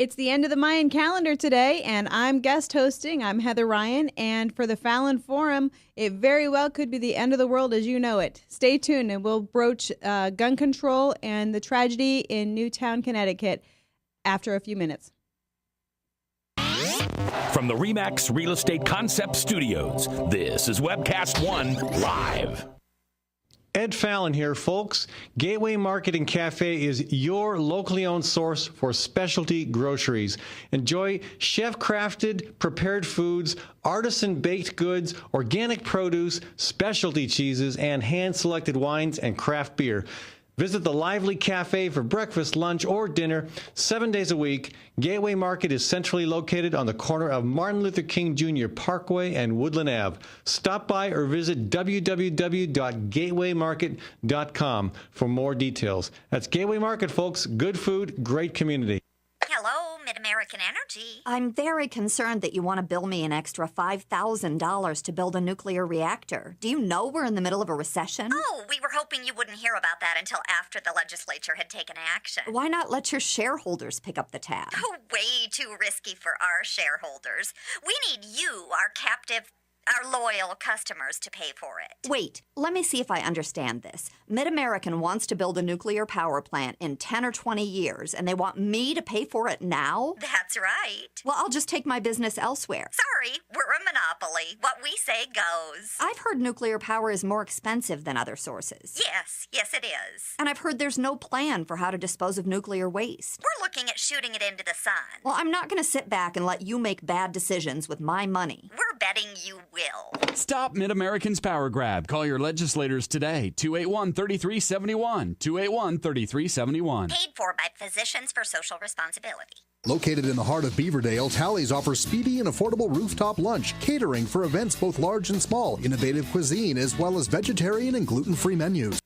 It's the end of the Mayan calendar today, and I'm guest hosting. I'm Heather Ryan, and for the Fallon Forum, it very well could be the end of the world as you know it. Stay tuned, and we'll broach gun control and the tragedy in Newtown, Connecticut after a few minutes. From the RE/MAX Real Estate Concept Studios, this is Webcast One Live. Ed Fallon here, folks. Gateway Market and Cafe is your locally owned source for specialty groceries. Enjoy chef-crafted, prepared foods, artisan baked goods, organic produce, specialty cheeses, and hand-selected wines and craft beer. Visit the lively cafe for breakfast, lunch, or dinner 7 days a week. Gateway Market is centrally located on the corner of Martin Luther King Jr. Parkway and Woodland Ave. Stop by or visit www.gatewaymarket.com for more details. That's Gateway Market, folks. Good food, great community. Hello, Mid-American Energy. I'm very concerned that you want to bill me an extra $5,000 to build a nuclear reactor. Do you know we're in the middle of a recession? Oh, we were hoping you wouldn't hear about that until after the legislature had taken action. Why not let your shareholders pick up the tab? Oh, way too risky for our shareholders. We need you, our loyal customers, to pay for it. Wait, let me see if I understand this. Mid-American wants to build a nuclear power plant in 10 or 20 years, and they want me to pay for it now? That's right. Well, I'll just take my business elsewhere. Sorry, we're a monopoly. What we say goes. I've heard nuclear power is more expensive than other sources. Yes it is. And I've heard there's no plan for how to dispose of nuclear waste. We're looking at shooting it into the sun. Well, I'm not going to sit back and let you make bad decisions with my money. We're betting you will. Stop Mid-American's power grab. Call your legislators today. 281-3371. 281-3371. Paid for by Physicians for Social Responsibility. Located in the heart of Beaverdale, Tally's offers speedy and affordable rooftop lunch, catering for events both large and small, innovative cuisine, as well as vegetarian and gluten-free menus.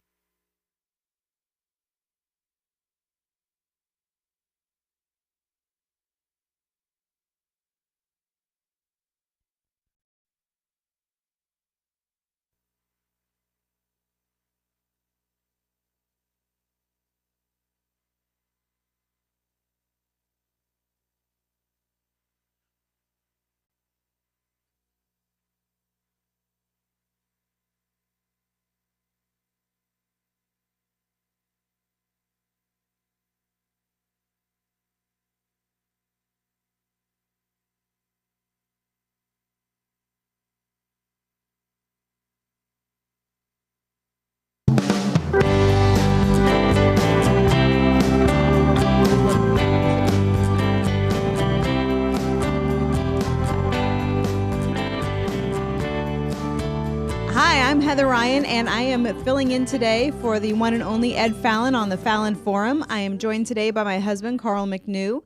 I'm Heather Ryan, and I am filling in today for the one and only Ed Fallon on the Fallon Forum. I am joined today by my husband, Carl McNew.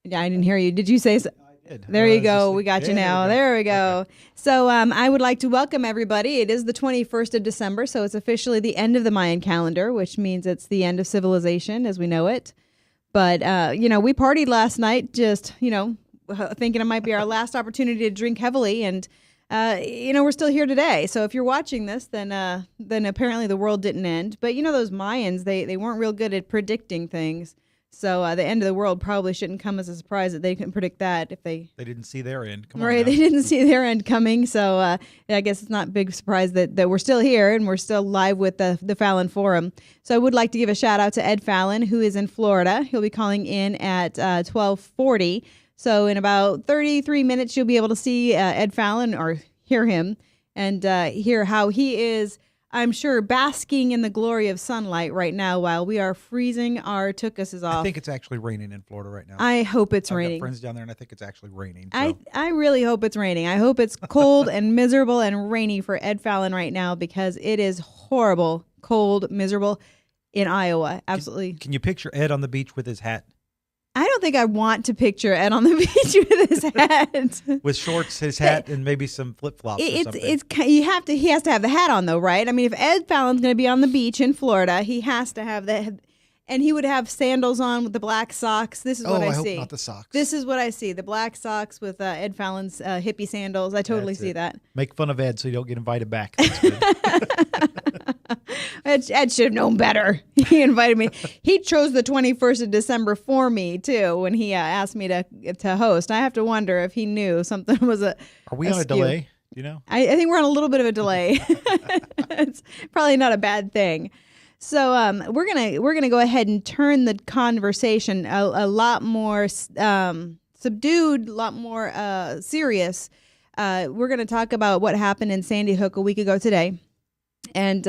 Yeah, I didn't hear you. Did you say so? I did. There you go. We got you now. There we go. Okay. So I would like to welcome everybody. It is the 21st of December, so it's officially the end of the Mayan calendar, which means it's the end of civilization as we know it. But, we partied last night just, thinking it might be our last opportunity to drink heavily, and we're still here today. So if you're watching this, then apparently the world didn't end. But those Mayans, they weren't real good at predicting things. So the end of the world probably shouldn't come as a surprise that they couldn't predict that if they didn't see their end. Right, they didn't see their end coming. So I guess it's not a big surprise that we're still here and we're still live with the Fallon Forum. So I would like to give a shout out to Ed Fallon, who is in Florida. He'll be calling in at 12:40. So in about 33 minutes, you'll be able to see Ed Fallon or hear him and hear how he is, I'm sure, basking in the glory of sunlight right now while we are freezing our tukuses off. I think it's actually raining in Florida right now. I hope it's I've raining. got friends down there, and I think it's actually raining. So. I really hope it's raining. I hope it's cold and miserable and rainy for Ed Fallon right now because it is horrible, cold, miserable in Iowa. Absolutely. Can you picture Ed on the beach with his hat? I don't think I want to picture Ed on the beach with his hat. With shorts, his hat, and maybe some flip-flops or something. He has to have the hat on, though, right? I mean, if Ed Fallon's going to be on the beach in Florida, he has to have the, and he would have sandals on with the black socks. This is what I see. Hope not the socks. This is what I see, the black socks with Ed Fallon's hippie sandals. I totally see that. Make fun of Ed so you don't get invited back. That's good. Ed should have known better. He invited me. He chose the 21st of December for me, too, when he asked me to host. I have to wonder if he knew something was Are we on a delay? Do you know? I think we're on a little bit of a delay. It's probably not a bad thing. So we're gonna go ahead and turn the conversation a lot more subdued, a lot more serious. We're gonna talk about what happened in Sandy Hook a week ago today, and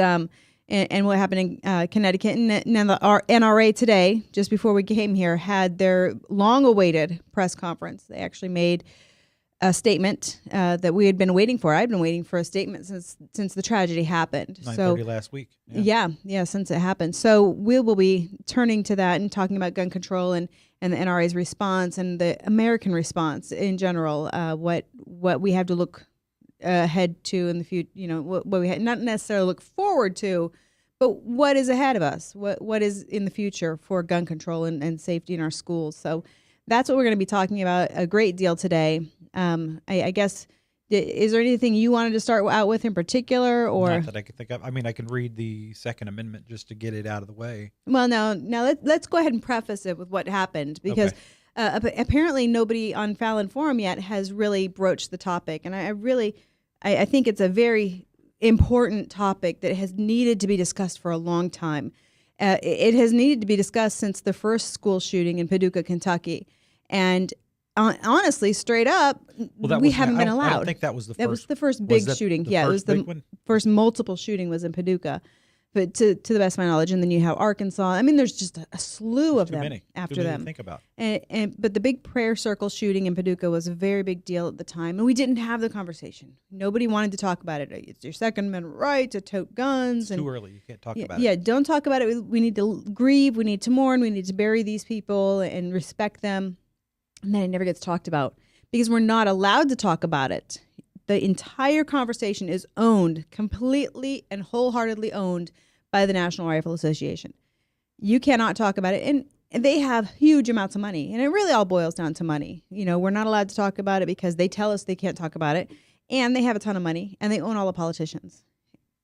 what happened in Connecticut. And our NRA today, just before we came here, had their long-awaited press conference. They actually made a statement that we had been waiting for. I'd been waiting for a statement since the tragedy happened. 9:30 last week. Yeah, since it happened. So we will be turning to that and talking about gun control and the NRA's response and the American response in general. What we have to look ahead to in the future. What we not necessarily look forward to, but what is ahead of us. What is in the future for gun control and safety in our schools. So that's what we're going to be talking about a great deal today. I guess, is there anything you wanted to start out with in particular, or not that I can think of? I mean, I can read the Second Amendment just to get it out of the way. Well, now let's go ahead and preface it with what happened, because apparently nobody on Fallon Forum yet has really broached the topic, and I think it's a very important topic that has needed to be discussed for a long time. It has needed to be discussed since the first school shooting in Paducah, Kentucky, and honestly, straight up, we haven't been allowed. I don't think that was the first. That was the first big shooting. Yeah, it was the first multiple shooting was in Paducah, but to the best of my knowledge. And then you have Arkansas. I mean, there's just a slew of them after them. To think about. But the big prayer circle shooting in Paducah was a very big deal at the time, and we didn't have the conversation. Nobody wanted to talk about it. It's your Second Amendment right to tote guns. It's too early. You can't talk about it. Yeah, don't talk about it. We need to grieve. We need to mourn. We need to bury these people and respect them. And then it never gets talked about because we're not allowed to talk about it. The entire conversation is owned, completely and wholeheartedly owned by the National Rifle Association. You cannot talk about it. And they have huge amounts of money. And it really all boils down to money. We're not allowed to talk about it because they tell us they can't talk about it. And they have a ton of money. And they own all the politicians.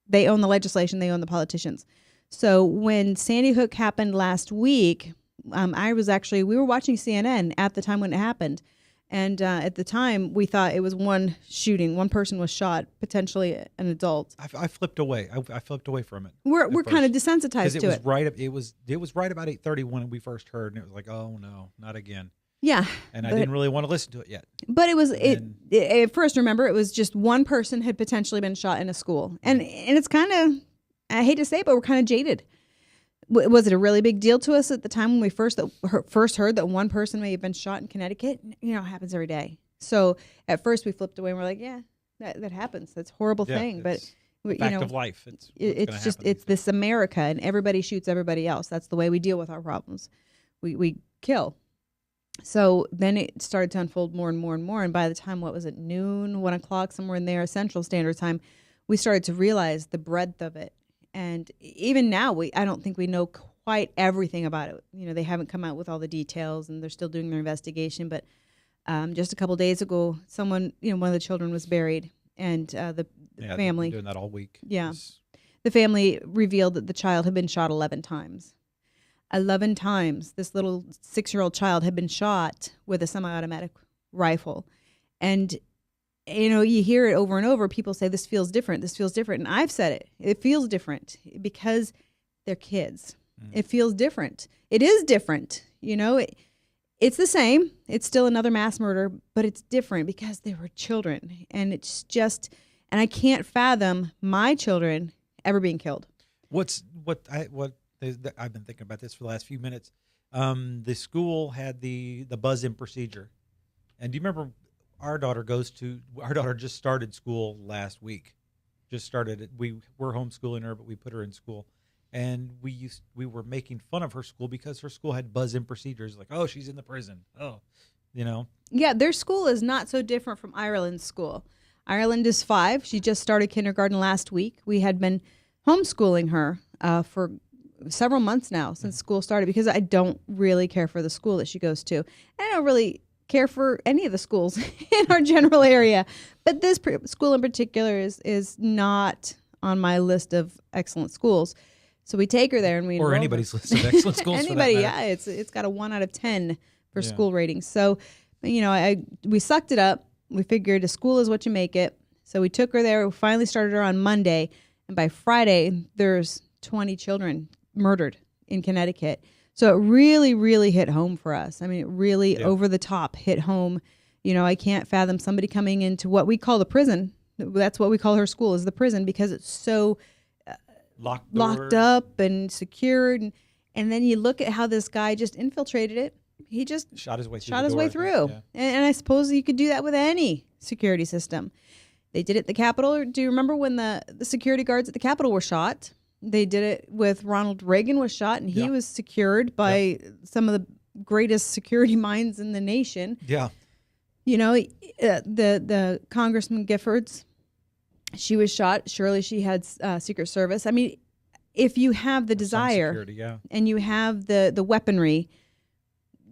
They own the legislation. They own the politicians. So when Sandy Hook happened last week, we were watching CNN at the time when it happened. And at the time, we thought it was one shooting. One person was shot, potentially an adult. I flipped away. I flipped away from it. We're kind of desensitized to it. It was right about 8:30 when we first heard, and it was like, oh no, not again. Yeah. And I didn't really want to listen to it yet. But at first, remember, it was just one person had potentially been shot in a school. And it's kind of, I hate to say it, but we're kind of jaded. Was it a really big deal to us at the time when we first heard that one person may have been shot in Connecticut? It happens every day. So at first we flipped away and we're like, yeah, that happens. That's a horrible thing. But fact of life. It's this America, and everybody shoots everybody else. That's the way we deal with our problems. We kill. So then it started to unfold more and more and more. And by the time, noon, 1 o'clock, somewhere in there, Central Standard Time, we started to realize the breadth of it. And even now, I don't think we know quite everything about it. They haven't come out with all the details, and they're still doing their investigation. But just a couple of days ago, someone, one of the children was buried, and the family doing that all week. Yeah, the family revealed that the child had been shot 11 times. 11 times, this little 6-year-old child had been shot with a semi-automatic rifle, and you hear it over and over. People say, this feels different. This feels different. And I've said it. It feels different because they're kids. It feels different. It is different. It's the same. It's still another mass murder, but it's different because they were children. And it's just, and I can't fathom my children ever being killed. I've been thinking about this for the last few minutes. The school had the buzz-in procedure. And do you remember our daughter just started school last week. Just started it. We're homeschooling her, but we put her in school. And we were making fun of her school because her school had buzz-in procedures, like, oh, she's in the prison. Oh, Yeah, their school is not so different from Ireland's school. Ireland is 5. She just started kindergarten last week. We had been homeschooling her for several months now since school started because I don't really care for the school that she goes to. I don't really care for any of the schools in our general area, but this school in particular is not on my list of excellent schools. So we take her there and we Or enroll her. anybody's list of excellent schools. Anybody, for that matter. yeah, it's got a 1 out of 10 for Yeah. school ratings. So, we sucked it up. We figured a school is what you make it. So we took her there. We finally started her on Monday, and by Friday there's 20 children murdered in Connecticut. So it really, really hit home for us. I mean, it really over the top hit home. I can't fathom somebody coming into what we call the prison. That's what we call her school, is the prison, because it's so locked up and secured. And then you look at how this guy just infiltrated it. He just Shot his way through. Yeah. And I suppose you could do that with any security system. They did it at the Capitol. Do you remember when the security guards at the Capitol were shot? They did it with Ronald Reagan was shot, and he was secured by some of the greatest security minds in the nation. Yeah. The Congressman Giffords, she was shot. Surely she had Secret Service. I mean, if you have the desire Security, and you have the weaponry,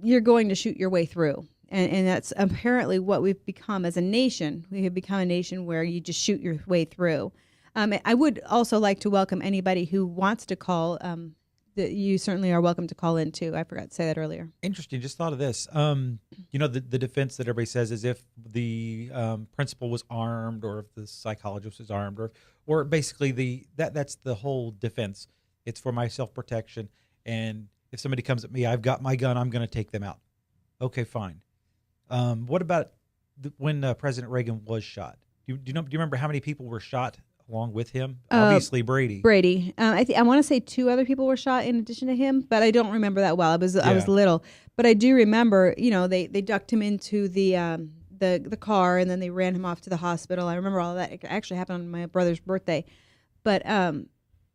you're going to shoot your way through. And that's apparently what we've become as a nation. We have become a nation where you just shoot your way through. I would also like to welcome anybody who wants to call. You certainly are welcome to call in, too. I forgot to say that earlier. Interesting. Just thought of this. The defense that everybody says is if the principal was armed, or if the psychologist was armed, or basically that's the whole defense. It's for my self-protection. And if somebody comes at me, I've got my gun, I'm going to take them out. Okay, fine. What about when President Reagan was shot? Do you remember how many people were shot along with him? Obviously, Brady. I want to say 2 other people were shot in addition to him, but I don't remember that well. I was little, but I do remember. They ducked him into the car, and then they ran him off to the hospital. I remember all of that. It actually happened on my brother's birthday, but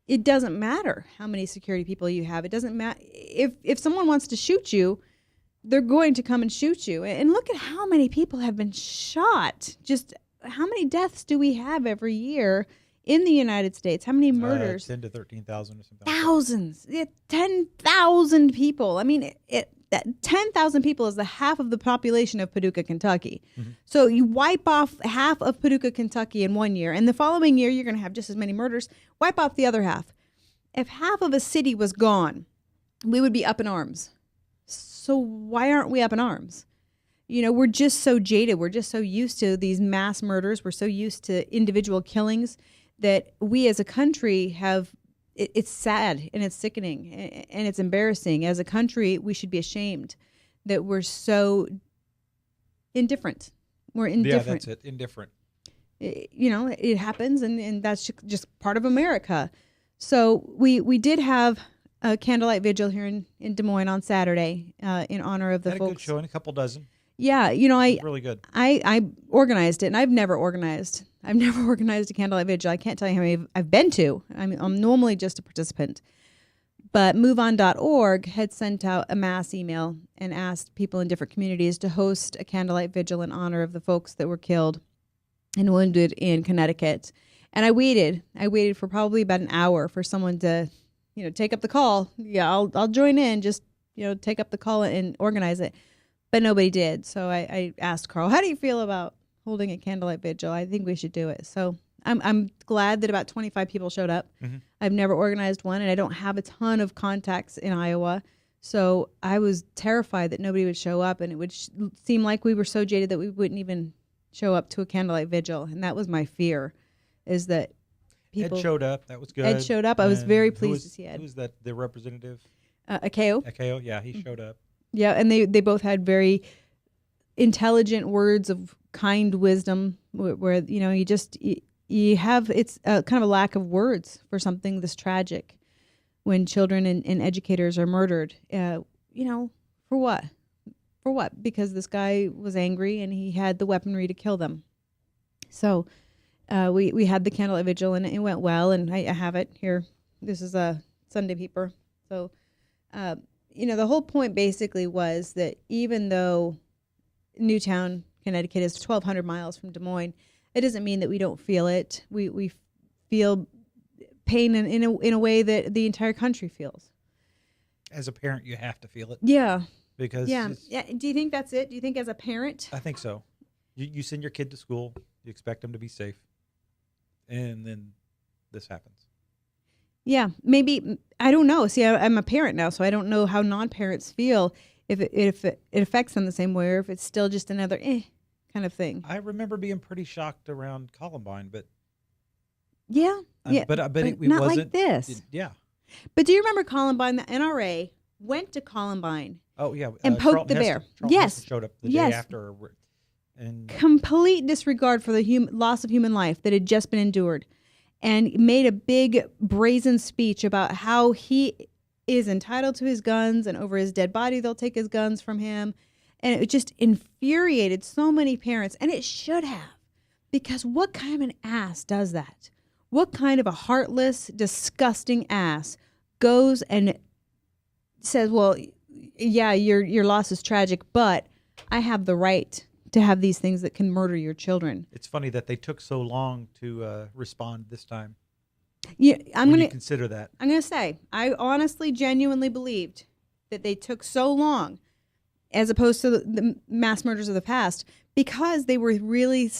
it doesn't matter how many security people you have. It doesn't matter if someone wants to shoot you. They're going to come and shoot you. And look at how many people have been shot. Just how many deaths do we have every year in the United States? How many murders? 10 to 13,000 or something. Thousands. 10,000 people. I mean, that 10,000 people is the half of the population of Paducah, Kentucky. Mm-hmm. So you wipe off half of Paducah, Kentucky in 1 year, and the following year you're going to have just as many murders. Wipe off the other half. If half of a city was gone, we would be up in arms. So why aren't we up in arms? We're just so jaded. We're just so used to these mass murders. We're so used to individual killings that we as a country have, it's sad and it's sickening and it's embarrassing. As a country, we should be ashamed that we're so indifferent. We're indifferent. Yeah, that's it. Indifferent. It happens, and that's just part of America. So we did have a candlelight vigil here in Des Moines on Saturday in honor of the folks. Had a good showing, a couple dozen. Yeah, I really good. I organized it, and I've never organized a candlelight vigil. I can't tell you how many I've been to. I'm normally just a participant. But MoveOn.org had sent out a mass email and asked people in different communities to host a candlelight vigil in honor of the folks that were killed and wounded in Connecticut. And I waited for probably about an hour for someone to, take up the call. Yeah, I'll join in, just, take up the call and organize it. But nobody did. So I asked Carl, how do you feel about holding a candlelight vigil? I think we should do it. So I'm glad that about 25 people showed up. Mm-hmm. I've never organized one, and I don't have a ton of contacts in Iowa. So I was terrified that nobody would show up, and it would seem like we were so jaded that we wouldn't even show up to a candlelight vigil. And that was my fear, is that people... Ed showed up. That was good. Ed showed up. I was very pleased to see Ed. Who was that, the representative? Akeo. Akeo, yeah, he showed up. Yeah, and they both had very intelligent words of kind wisdom where you have, it's kind of a lack of words for something this tragic when children and educators are murdered. For what? For what? Because this guy was angry and he had the weaponry to kill them. So we had the candlelight vigil, and it went well, and I have it here. This is a Sunday paper. So the whole point basically was that even though Newtown, Connecticut is 1,200 miles from Des Moines, it doesn't mean that we don't feel it. We feel pain in a way that the entire country feels. As a parent, you have to feel it. Yeah. Because yeah. Do you think that's it? Do you think as a parent? I think so. You send your kid to school, you expect them to be safe, and then this happens. Yeah, maybe, I don't know. See, I'm a parent now, so I don't know how non-parents feel if it affects them the same way, or if it's still just another kind of thing. I remember being pretty shocked around Columbine, but Yeah, but it not wasn't like this. Yeah. But do you remember Columbine? The NRA went to Columbine. Oh yeah, and poked Charlton the bear. Charlton Yes, Heston showed up the yes. day after, and Complete disregard for the loss of human life that had just been endured, and made a big brazen speech about how he is entitled to his guns, and over his dead body they'll take his guns from him. And it just infuriated so many parents, and it should have, because what kind of an ass does that? What kind of a heartless, disgusting ass goes and says, well, yeah, your loss is tragic, but I have the right to have these things that can murder your children. it's funny that they took so long to respond this time. Yeah, You consider that. I'm going to say, I honestly, genuinely believed that they took so long, as opposed to the mass murders of the past, because they were really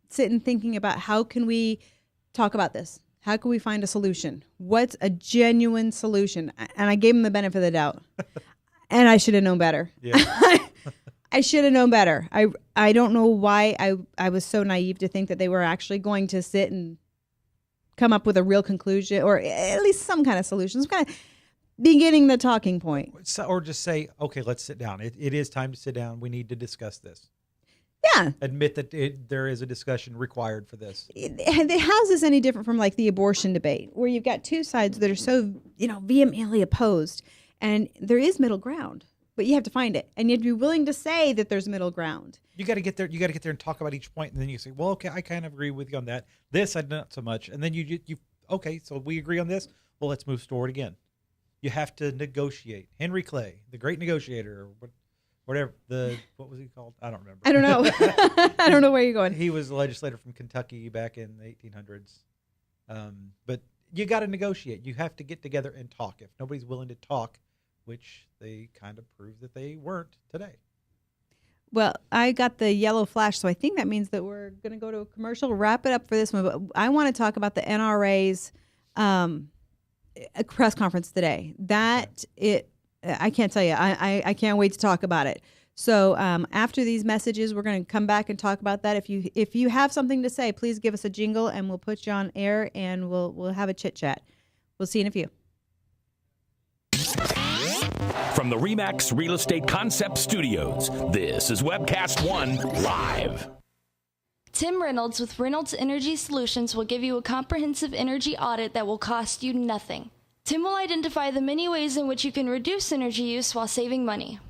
sitting thinking about how can we talk about this? How can we find a solution? What's a genuine solution? And I gave them the benefit of the doubt. And I should have known better. Yeah. I should have known better. I don't know why I was so naive to think that they were actually going to sit and come up with a real conclusion, or at least some kind of solution, some kind of beginning the talking point. Or just say, okay, let's sit down. It is time to sit down. We need to discuss this. Yeah. Admit that there is a discussion required for this. How is this any different from like the abortion debate, where you've got two sides that are so, vehemently opposed, and there is middle ground, but you have to find it, and you have to be willing to say that there's middle ground. You got to get there. You got to get there and talk about each point, and then you say, well, okay, I kind of agree with you on that. This, I not so much. And then you okay, so we agree on this. Well, let's move forward again. You have to negotiate. Henry Clay, the great negotiator, or whatever, what was he called? I don't remember. I don't know. I don't know where you're going. He was a legislator from Kentucky back in the 1800s. But you got to negotiate. You have to get together and talk. If nobody's willing to talk, which they kind of proved that they weren't today. Well, I got the yellow flash, so I think that means that we're going to go to a commercial, wrap it up for this one. But I want to talk about the NRA's a press conference today. I can't tell you. I can't wait to talk about it. So after these messages, we're going to come back and talk about that. If you have something to say, please give us a jingle, and we'll put you on air, and we'll have a chit chat. We'll see you in a few. From the RE/MAX Real Estate Concept Studios, this is Webcast One Live. Tim Reynolds with Reynolds Energy Solutions will give you a comprehensive energy audit that will cost you nothing. Tim will identify the many ways in which you can reduce energy use while saving money.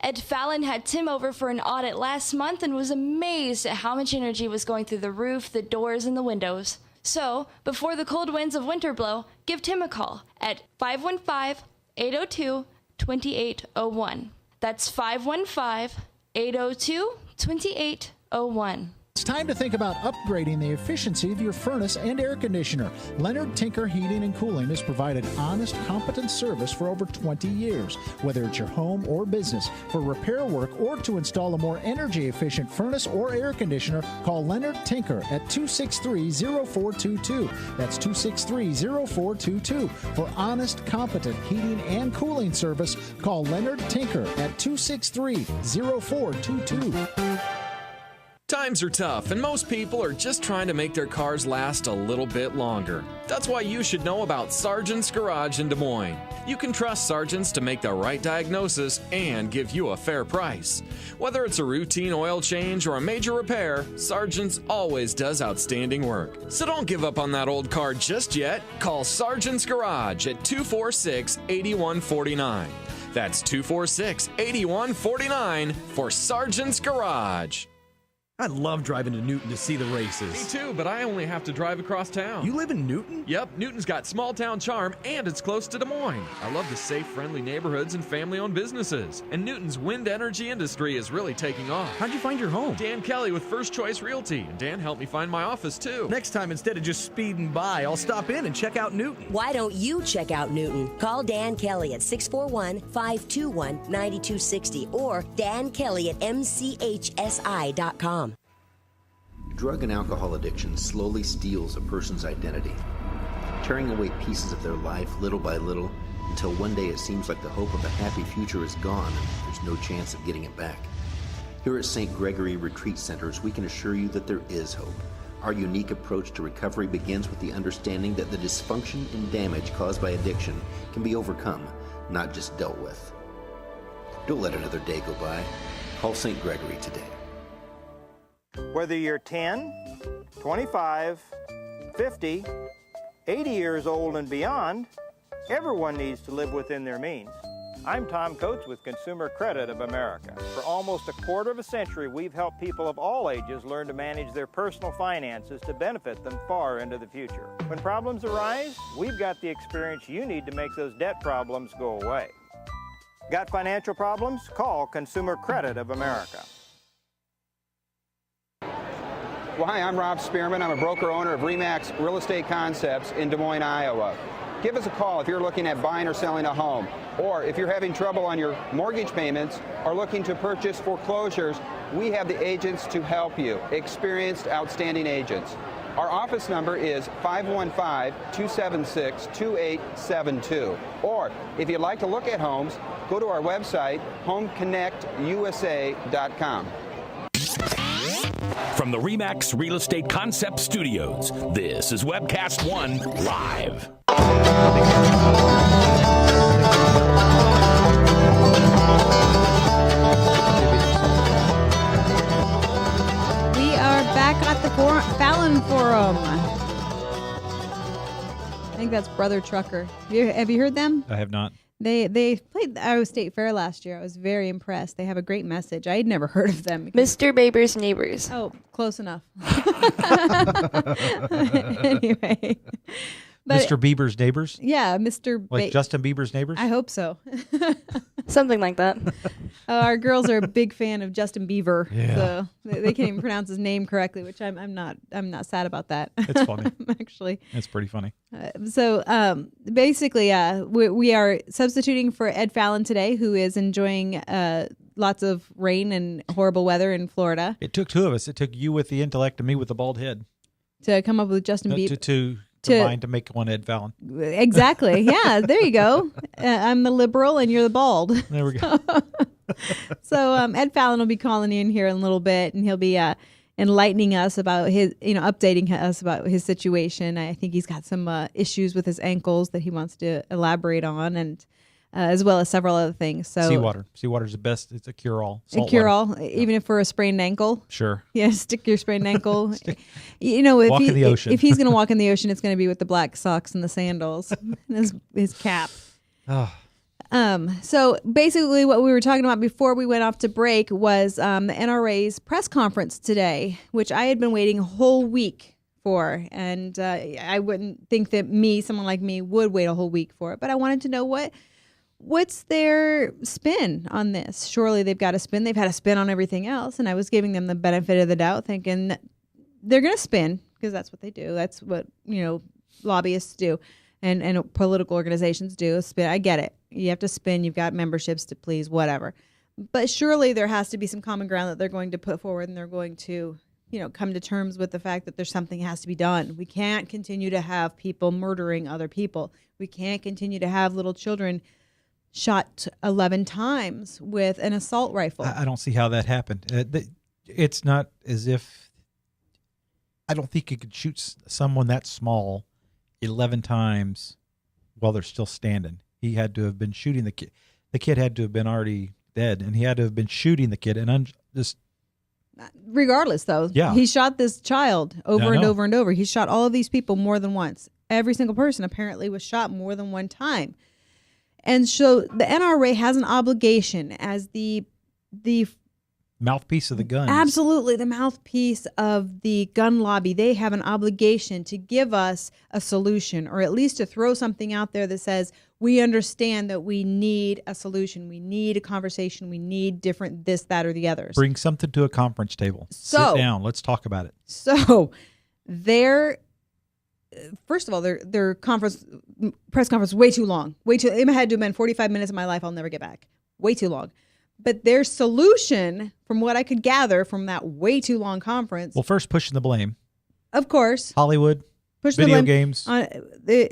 Ed Fallon had Tim over for an audit last month and was amazed at how much energy was going through the roof, the doors, and the windows. So, before the cold winds of winter blow, give Tim a call at 515-802-2801. That's 515-802-2801. It's time to think about upgrading the efficiency of your furnace and air conditioner. Leonard Tinker Heating and Cooling has provided honest, competent service for over 20 years. Whether it's your home or business, for repair work or to install a more energy-efficient furnace or air conditioner, call Leonard Tinker at 263-0422. That's 263-0422. For honest, competent heating and cooling service, call Leonard Tinker at 263-0422. Times are tough, and most people are just trying to make their cars last a little bit longer. That's why you should know about Sargent's Garage in Des Moines. You can trust Sargent's to make the right diagnosis and give you a fair price. Whether it's a routine oil change or a major repair, Sargent's always does outstanding work. So don't give up on that old car just yet. Call Sargent's Garage at 246-8149. That's 246-8149 for Sargent's Garage. I love driving to Newton to see the races. Me too, but I only have to drive across town. You live in Newton? Yep, Newton's got small town charm and it's close to Des Moines. I love the safe, friendly neighborhoods and family-owned businesses. And Newton's wind energy industry is really taking off. How'd you find your home? Dan Kelly with First Choice Realty. And Dan helped me find my office too. Next time, instead of just speeding by, I'll stop in and check out Newton. Why don't you check out Newton? Call Dan Kelly at 641-521-9260 or Dan Kelly at mchsi.com. Drug and alcohol addiction slowly steals a person's identity. tearing away pieces of their life little by little until one day it seems like the hope of a happy future is gone and there's no chance of getting it back. Here at St. Gregory Retreat Centers, we can assure you that there is hope. Our unique approach to recovery begins with the understanding that the dysfunction and damage caused by addiction can be overcome, not just dealt with. Don't let another day go by. Call St. Gregory today. Whether you're 10, 25, 50, 80 years old and beyond, everyone needs to live within their means. I'm Tom Coates with Consumer Credit of America. For almost a quarter of a century, we've helped people of all ages learn to manage their personal finances to benefit them far into the future. When problems arise, we've got the experience you need to make those debt problems go away. Got financial problems? Call Consumer Credit of America. Well, hi, I'm Rob Spearman. I'm a broker-owner of RE/MAX Real Estate Concepts in Des Moines, Iowa. Give us a call if you're looking at buying or selling a home, or if you're having trouble on your mortgage payments or looking to purchase foreclosures. We have the agents to help you, experienced, outstanding agents. Our office number is 515-276-2872. Or if you'd like to look at homes, go to our website, homeconnectusa.com. From the RE/MAX Real Estate Concept Studios, this is Webcast One Live. We are back at the Fallon Forum. I think that's Brother Trucker. Have you heard them? I have not. They played the Iowa State Fair last year. I was very impressed. They have a great message. I had never heard of them. Mr. Baber's Neighbors. Oh, close enough. Anyway. But, Mr. Bieber's Neighbors? Yeah, Mr. Like Justin Bieber's Neighbors? I hope so. Something like that. Our girls are a big fan of Justin Bieber. Yeah. So they can't even pronounce his name correctly, which I'm not sad about that. It's funny. Actually. It's pretty funny. Basically, we are substituting for Ed Fallon today, who is enjoying lots of rain and horrible weather in Florida. It took two of us. It took you with the intellect and me with the bald head. To come up with Justin Bieber. To combine to make one Ed Fallon. Exactly. Yeah, there you go. I'm the liberal and you're the bald. There we go. So Ed Fallon will be calling in here in a little bit, and he'll be enlightening us about his, updating us about his situation. I think he's got some issues with his ankles that he wants to elaborate on, and as well as several other things. So Seawater's the best. It's a cure-all. A cure-all, even if for a sprained ankle. Sure. Yeah, stick your sprained ankle. Walk in the ocean. If he's going to walk in the ocean, it's going to be with the black socks and the sandals and his cap. Oh. So basically what we were talking about before we went off to break was the NRA's press conference today, which I had been waiting a whole week for. And I wouldn't think that someone like me, would wait a whole week for it. But I wanted to know what's their spin on this? Surely they've got a spin. They've had a spin on everything else. And I was giving them the benefit of the doubt, thinking they're going to spin because that's what they do. That's what, lobbyists do and political organizations do. Spin. I get it. You have to spin. You've got memberships to please, whatever. But surely there has to be some common ground that they're going to put forward, and they're going to, come to terms with the fact that there's something that has to be done. We can't continue to have people murdering other people. We can't continue to have little children shot 11 times with an assault rifle. I don't see how that happened. It's not as if, I don't think you could shoot someone that small 11 times while they're still standing. He had to have been shooting the kid. The kid had to have been already dead, and he had to have been shooting the kid. And regardless, though, he shot this child over and over and over. He shot all of these people more than once. Every single person apparently was shot more than one time. And so the NRA has an obligation as the mouthpiece of the guns. Absolutely, the mouthpiece of the gun lobby. They have an obligation to give us a solution, or at least to throw something out there that says, we understand that we need a solution. We need a conversation. We need different this, that, or the others. Bring something to a conference table. Sit down. Let's talk about it. So first of all, their press conference way too long. It had to have been 45 minutes of my life I'll never get back. Way too long. But their solution, from what I could gather from that way too long conference. Well, first pushing the blame. Of course. Hollywood. Push Video the blame games. on the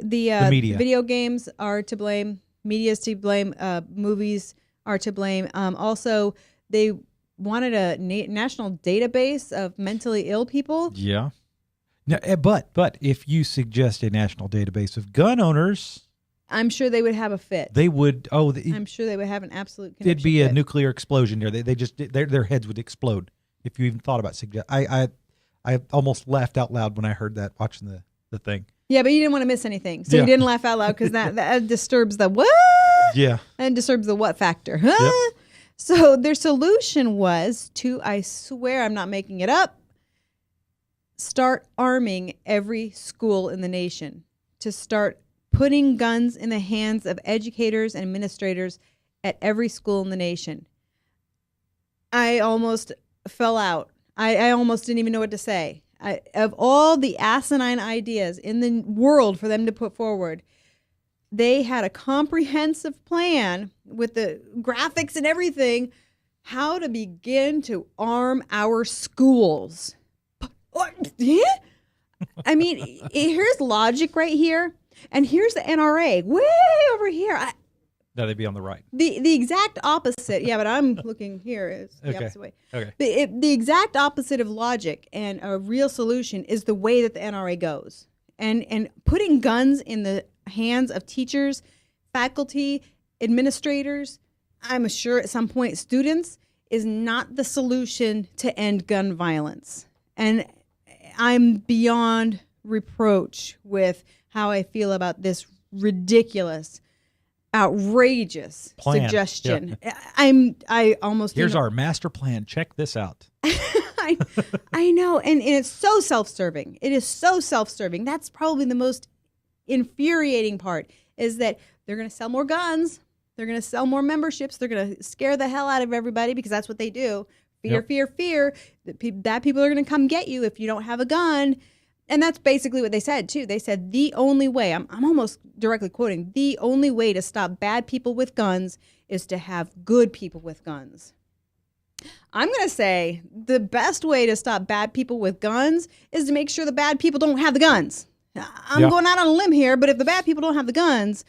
media. Video games are to blame. Media is to blame. Movies are to blame. Also, they wanted a national database of mentally ill people. Yeah. Now, but if you suggest a national database of gun owners, I'm sure they would have a fit. they would. I'm sure they would have an absolute connection It'd be a fit. nuclear explosion there. They just their heads would explode if you even thought about suggest. I almost laughed out loud when I heard that watching the thing. Yeah, but you didn't want to miss anything, so Yeah. you didn't laugh out loud because that disturbs the what? Yeah. And disturbs the what factor. Huh? Yep. So their solution was to, I swear I'm not making it up, start arming every school in the nation, to start putting guns in the hands of educators and administrators at every school in the nation. I almost fell out. I almost didn't even know what to say. Of all the asinine ideas in the world for them to put forward, they had a comprehensive plan with the graphics and everything, how to begin to arm our schools. Yeah? I mean, here's logic right here, and here's the NRA way over here. No, they'd be on the right. The exact opposite. Yeah, but I'm looking here. It's the opposite way. Okay. The exact opposite of logic and a real solution is the way that the NRA goes. And putting guns in the hands of teachers, faculty, administrators, I'm sure at some point students, is not the solution to end gun violence. And I'm beyond reproach with how I feel about this ridiculous, outrageous Plan. suggestion. Yeah. I almost Here's our master plan. Check this out. I know, and it's so self-serving. It is so self-serving. That's probably the most infuriating part, is that they're going to sell more guns. They're going to sell more memberships. They're going to scare the hell out of everybody because that's what they do. Fear, Yep. fear, fear. That people are going to come get you if you don't have a gun. And that's basically what they said, too. They said the only way, I'm almost directly quoting, the only way to stop bad people with guns is to have good people with guns. I'm going to say the best way to stop bad people with guns is to make sure the bad people don't have the guns. I'm going out on a limb here, but if the bad people don't have the guns,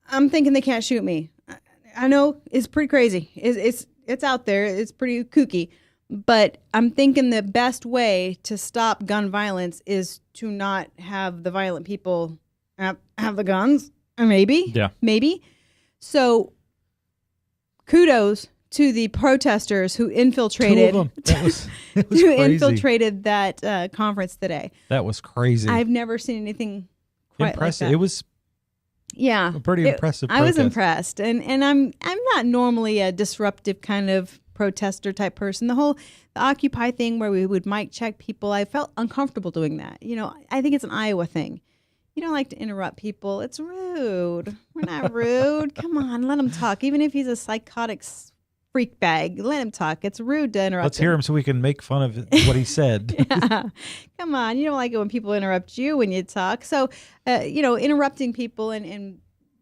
I'm thinking they can't shoot me. I know it's pretty crazy. It's out there. It's pretty kooky. But I'm thinking the best way to stop gun violence is to not have the violent people have the guns. Maybe. Yeah. Maybe. So kudos to the protesters who infiltrated. 2 of them. It was who crazy. infiltrated that conference today. That was crazy. I've never seen anything quite Impressive. like that. It was Yeah, a pretty impressive I was protest. impressed, and I'm not normally a disruptive kind of protester type person. The Occupy thing where we would mic check people, I felt uncomfortable doing that. You know, I think it's an Iowa thing. You don't like to interrupt people. It's rude. We're not rude. Come on, let him talk. Even if he's a psychotic freak bag, let him talk. It's rude to interrupt. Let's hear him so we can make fun of what he said. Yeah. Come on, you don't like it when people interrupt you when you talk. So, interrupting people, and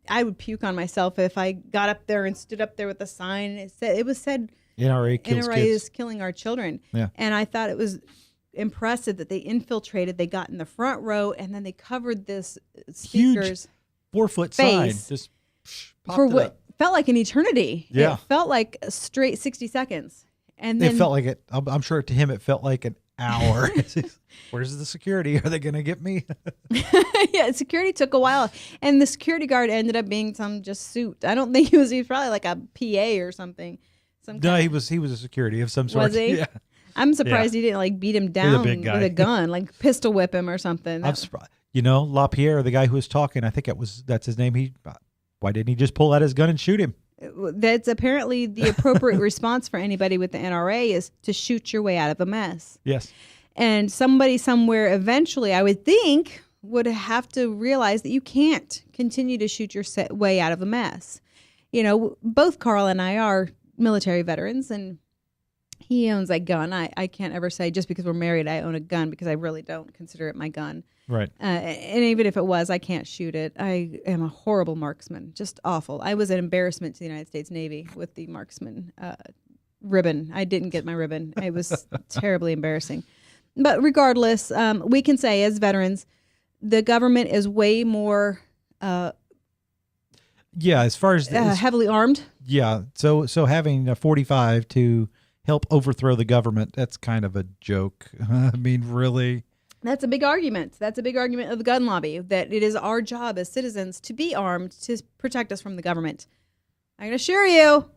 I would puke on myself if I got up there and stood up there with a sign and it was said NRA kills NRA kids. is killing our children. Yeah. And I thought it was impressive that they infiltrated. They got in the front row and then they covered this speaker's 4-foot sign. face Just popped for it what up. felt like an eternity. Yeah. It felt like a straight 60 seconds. And then It felt like it. I'm sure to him it felt like an hour. Where's the security? Are they going to get me? yeah, security took a while, and the security guard ended up being some just suit. I don't think he was probably like a PA or something. No, he was a security of some sort. Was he? Yeah. I'm surprised he didn't like beat him down big guy. with a gun, like pistol whip him or something. I'm surprised. LaPierre, the guy who was talking, I think that's his name. Why didn't he just pull out his gun and shoot him? That's apparently the appropriate response for anybody with the NRA is to shoot your way out of a mess. Yes. And somebody somewhere eventually, I would think, would have to realize that you can't continue to shoot your way out of a mess. You know, both Carl and I are military veterans, and he owns a gun. I can't ever say just because we're married I own a gun, because I really don't consider it my gun. Right. And even if it was, I can't shoot it. I am a horrible marksman, just awful. I was an embarrassment to the United States Navy with the marksman ribbon. I didn't get my ribbon. It was terribly embarrassing. But regardless, we can say as veterans the government is way more as far as heavily armed. Yeah. So having a 45 to help overthrow the government, that's kind of a joke. I mean, really. That's a big argument. That's a big argument of the gun lobby, that it is our job as citizens to be armed to protect us from the government. I can assure you,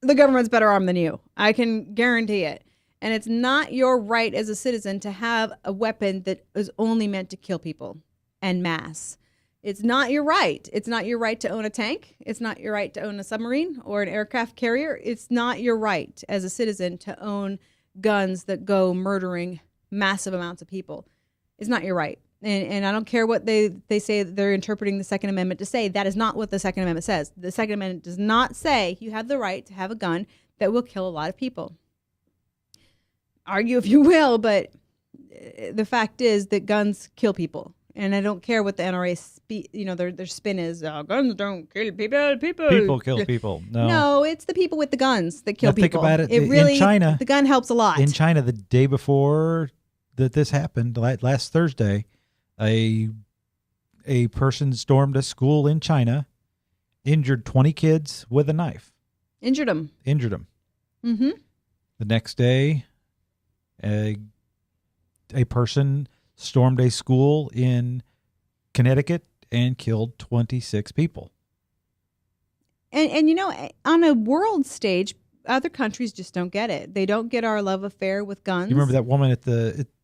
the government's better armed than you. I can guarantee it. And it's not your right as a citizen to have a weapon that is only meant to kill people en masse. It's not your right. It's not your right to own a tank. It's not your right to own a submarine or an aircraft carrier. It's not your right as a citizen to own guns that go murdering massive amounts of people. It's not your right. And I don't care what they say they're interpreting the Second Amendment to say. That is not what the Second Amendment says. The Second Amendment does not say you have the right to have a gun that will kill a lot of people. Argue if you will, but the fact is that guns kill people. And I don't care what the NRA, their spin is. Guns don't kill people. People kill people. No, it's the people with the guns that kill people. Think about it. Really, in China, the gun helps a lot. In China, the day before that this happened, last Thursday, a person stormed a school in China, injured 20 kids with a knife. Injured them. Mm-hmm. The next day, a person stormed a school in Connecticut and killed 26 people. And on a world stage, other countries just don't get it. They don't get our love affair with guns. You remember that woman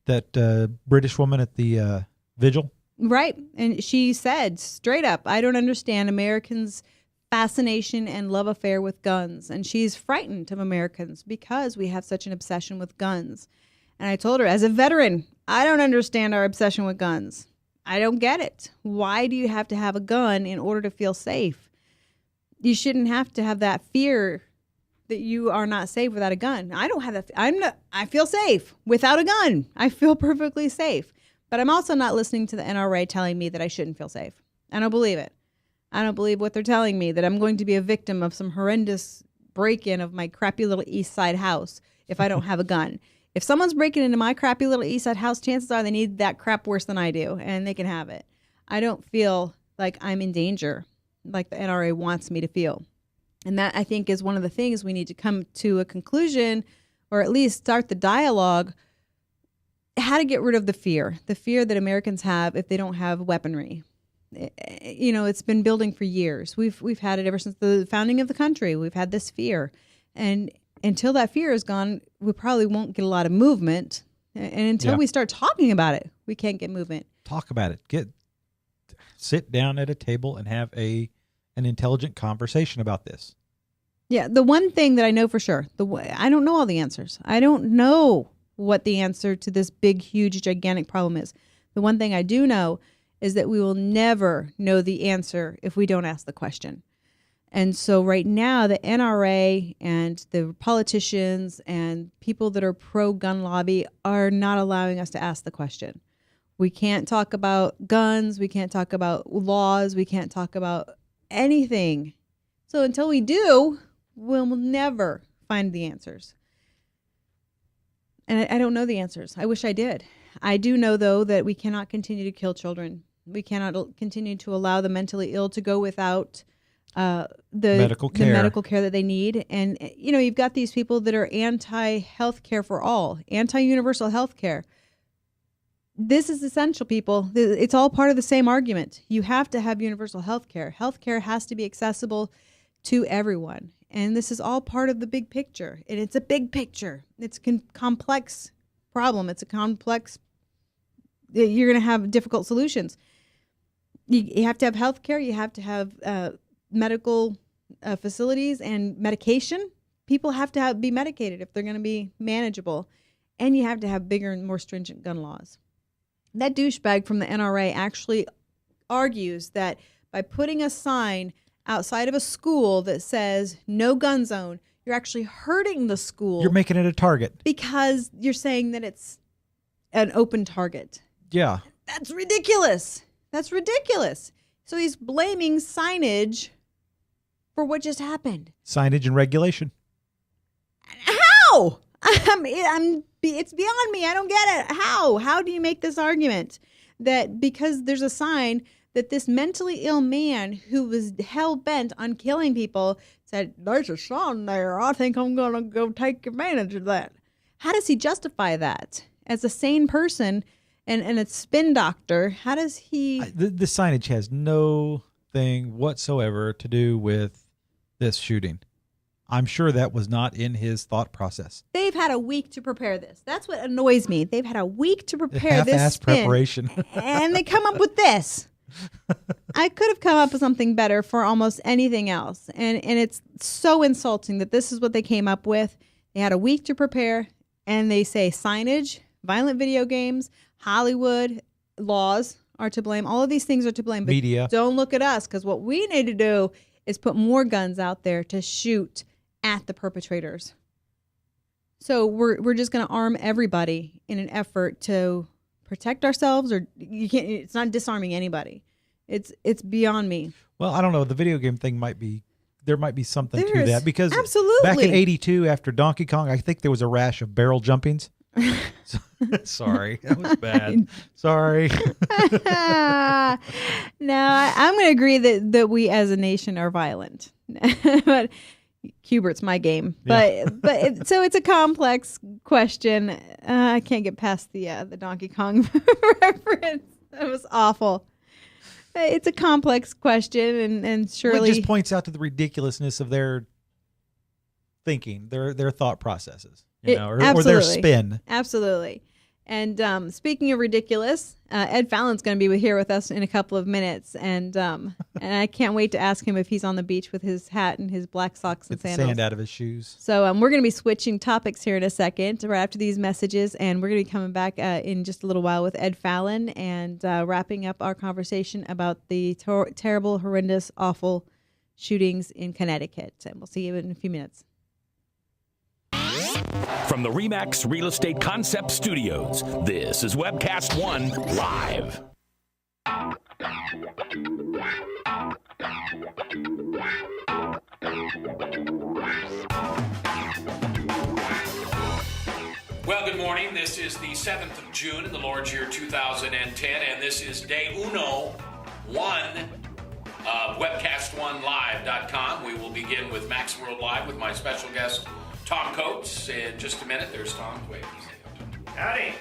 that British woman at the vigil? Right. And she said straight up, I don't understand Americans' fascination and love affair with guns. And she's frightened of Americans because we have such an obsession with guns. And I told her, as a veteran, I don't understand our obsession with guns. I don't get it. Why do you have to have a gun in order to feel safe? You shouldn't have to have that fear that you are not safe without a gun. I don't have that. I feel safe without a gun. I feel perfectly safe. But I'm also not listening to the NRA telling me that I shouldn't feel safe. I don't believe it. I don't believe what they're telling me, that I'm going to be a victim of some horrendous break-in of my crappy little East Side house if I don't have a gun. If someone's breaking into my crappy little East Side house, chances are they need that crap worse than I do, and they can have it. I don't feel like I'm in danger like the NRA wants me to feel. And that, I think, is one of the things we need to come to a conclusion, or at least start the dialogue, how to get rid of the fear that Americans have if they don't have weaponry. It's been building for years. We've had it ever since the founding of the country. We've had this fear. And until that fear is gone, we probably won't get a lot of movement. And until we start talking about it, we can't get movement. Talk about it. Sit down at a table and have an intelligent conversation about this. Yeah, the one thing that I know for sure, I don't know all the answers. I don't know what the answer to this big, huge, gigantic problem is. The one thing I do know is that we will never know the answer if we don't ask the question. And so right now, the NRA and the politicians and people that are pro-gun lobby are not allowing us to ask the question. We can't talk about guns. We can't talk about laws. We can't talk about anything. So until we do, we'll never find the answers. And I don't know the answers. I wish I did. I do know, though, that we cannot continue to kill children. We cannot continue to allow the mentally ill to go without the medical care that they need. And, you've got these people that are anti-health care for all, anti-universal health care. This is essential, people. It's all part of the same argument. You have to have universal health care. Health care has to be accessible to everyone. And this is all part of the big picture. And it's a big picture. It's a complex problem. It's a complex, you're going to have difficult solutions. You have to have health care. You have to have medical facilities and medication. People have to be medicated if they're going to be manageable. And you have to have bigger and more stringent gun laws. That douchebag from the NRA actually argues that by putting a sign outside of a school that says no gun zone, you're actually hurting the school. You're making it a target. Because you're saying that it's an open target. Yeah. That's ridiculous. That's ridiculous. So he's blaming signage for what just happened. Signage and regulation. How? It's beyond me. I don't get it. How do you make this argument that because there's a sign that this mentally ill man who was hell-bent on killing people said, there's a sign there. I think I'm going to go take advantage of that. How does he justify that? As a sane person and a spin doctor, how does he... The signage has no thing whatsoever to do with this shooting. I'm sure that was not in his thought process. They've had a week to prepare this. That's what annoys me. They've had a week to prepare this half-ass spin, preparation. and they come up with this. I could have come up with something better for almost anything else. And it's so insulting that this is what they came up with. They had a week to prepare, and they say signage, violent video games, Hollywood, laws are to blame. All of these things are to blame. But media. Don't look at us, because what we need to do is put more guns out there to shoot at the perpetrators. So we're just going to arm everybody in an effort to protect ourselves, or you can't. It's not disarming anybody. It's beyond me. Well, I don't know. The video game thing there might be something to that, because absolutely. Back in '82 after Donkey Kong, I think there was a rash of barrel jumpings. Sorry, that was bad. Sorry. No, I'm going to agree that we as a nation are violent. But Hubert's my game. But so it's a complex question. I can't get past the Donkey Kong reference. That was awful. It's a complex question, and surely it just points out to the ridiculousness of their thinking, their thought processes, or their spin. Absolutely. And speaking of ridiculous, Ed Fallon's going to be here with us in a couple of minutes, and I can't wait to ask him if he's on the beach with his hat and his black socks and Get sandals. Sand out of his shoes. So we're going to be switching topics here in a second, right after these messages, and we're going to be coming back in just a little while with Ed Fallon and wrapping up our conversation about the terrible, horrendous, awful shootings in Connecticut. And we'll see you in a few minutes. From the RE/MAX Real Estate Concept Studios, this is Webcast One Live. Well, good morning. This is the 7th of June in the Lord's year 2010, and this is day 1 of WebcastOneLive.com. We will begin with Max World Live with my special guest, Tom Coates. In just a minute, there's Tom. Wait. Howdy.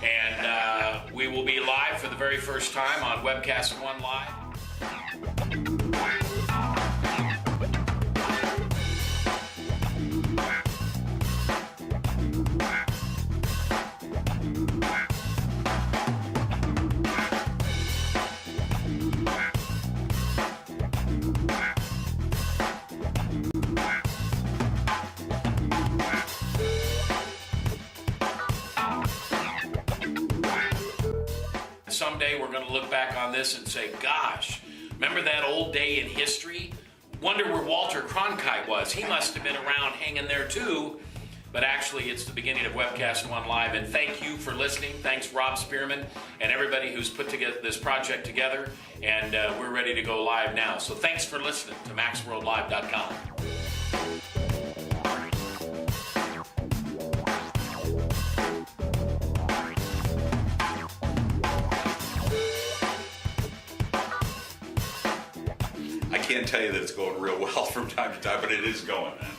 And we will be live for the very first time on Webcast One Live. Someday we're going to look back on this and say, gosh, remember that old day in history? Wonder where Walter Cronkite was. He must have been around hanging there too. But actually, it's the beginning of Webcast One Live. And thank you for listening. Thanks, Rob Spearman, and everybody who's put together this project together. And we're ready to go live now. So thanks for listening to MaxWorldLive.com. I can't tell you that it's going real well from time to time, but it is going, man.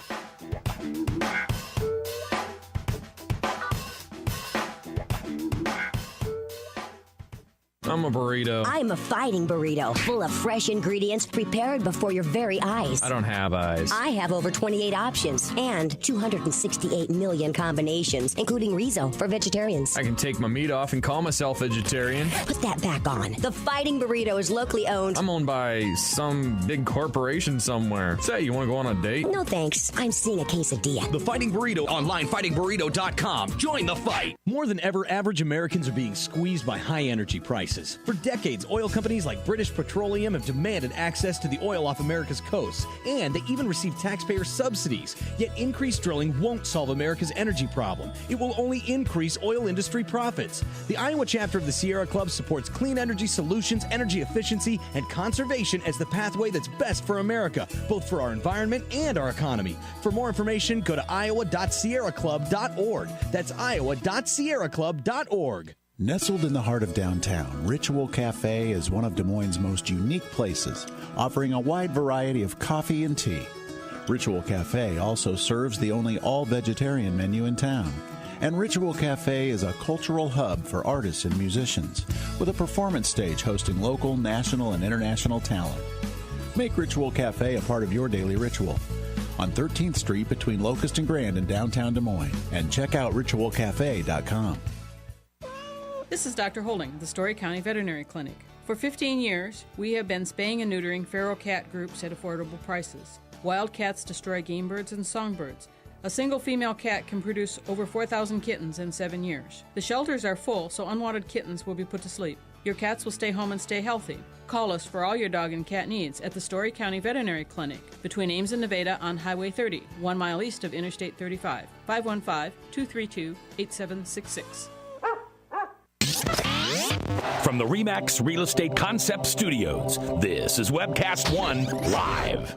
I'm a burrito. I'm a fighting burrito, full of fresh ingredients prepared before your very eyes. I don't have eyes. I have over 28 options and 268 million combinations, including Rizzo for vegetarians. I can take my meat off and call myself vegetarian. Put that back on. The Fighting Burrito is locally owned. I'm owned by some big corporation somewhere. Say, you want to go on a date? No thanks. I'm seeing a quesadilla. The Fighting Burrito online, fightingburrito.com. Join the fight. More than ever, average Americans are being squeezed by high energy prices. For decades, oil companies like British Petroleum have demanded access to the oil off America's coasts, and they even receive taxpayer subsidies. Yet increased drilling won't solve America's energy problem. It will only increase oil industry profits. The Iowa chapter of the Sierra Club supports clean energy solutions, energy efficiency, and conservation as the pathway that's best for America, both for our environment and our economy. For more information, go to iowa.sierraclub.org. That's iowa.sierraclub.org. Nestled in the heart of downtown, Ritual Cafe is one of Des Moines' most unique places, offering a wide variety of coffee and tea. Ritual Cafe also serves the only all-vegetarian menu in town. And Ritual Cafe is a cultural hub for artists and musicians, with a performance stage hosting local, national, and international talent. Make Ritual Cafe a part of your daily ritual. On 13th Street between Locust and Grand in downtown Des Moines. And check out ritualcafe.com. This is Dr. Holding, the Story County Veterinary Clinic. For 15 years, we have been spaying and neutering feral cat groups at affordable prices. Wild cats destroy game birds and songbirds. A single female cat can produce over 4,000 kittens in 7 years. The shelters are full, so unwanted kittens will be put to sleep. Your cats will stay home and stay healthy. Call us for all your dog and cat needs at the Story County Veterinary Clinic between Ames and Nevada on Highway 30, 1 mile east of Interstate 35, 515-232-8766. From the RE/MAX Real Estate Concept Studios, this is Webcast One Live.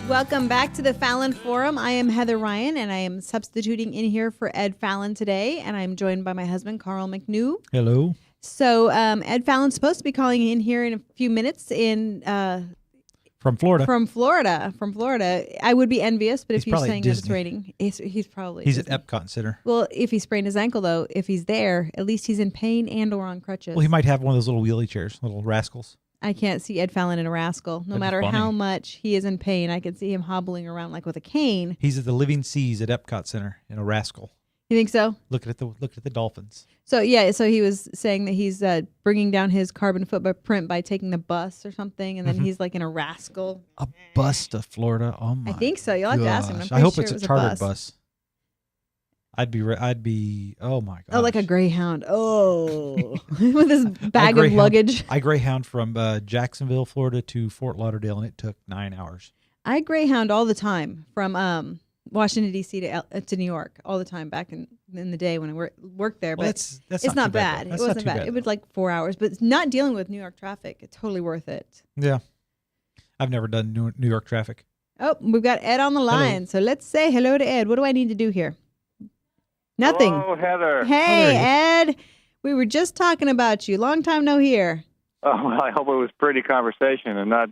Welcome back to the Fallon Forum. I am Heather Ryan, and I am substituting in here for Ed Fallon today, and I'm joined by my husband, Carl McNew. Hello. So Ed Fallon's supposed to be calling in here in a few minutes from Florida. From Florida. I would be envious, but if you're saying that it's raining, he's probably He's at Epcot Center. Well, if he sprained his ankle, though, if he's there, at least he's in pain and or on crutches. Well, he might have one of those little wheelie chairs, little rascals. I can't see Ed Fallon in a rascal. No matter how much he is in pain, I can see him hobbling around like with a cane. He's at the Living Seas at Epcot Center in a rascal. You think so? Look at the dolphins. So yeah, so he was saying that he's bringing down his carbon footprint by taking the bus or something, and then he's like in a rascal. A bus to Florida? Oh my! I think so. You'll have to ask him. I hope it's a chartered bus. I'd be. Oh my god! Oh, like a Greyhound. Oh, with his bag of luggage. I Greyhound from Jacksonville, Florida, to Fort Lauderdale, and it took 9 hours. I Greyhound all the time from Washington D.C. to New York all the time back in the day when I worked there. Well, but that's it's not bad. It wasn't bad. It was like 4 hours, but it's not dealing with New York traffic. It's totally worth it. Yeah, I've never done New York traffic. Oh, we've got Ed on the line, Hello. so let's say hello to Ed. What do I need to do here? Nothing. Hello, Heather. Hey, Ed. We were just talking about you. Long time no hear. Oh, well, I hope it was pretty conversation and not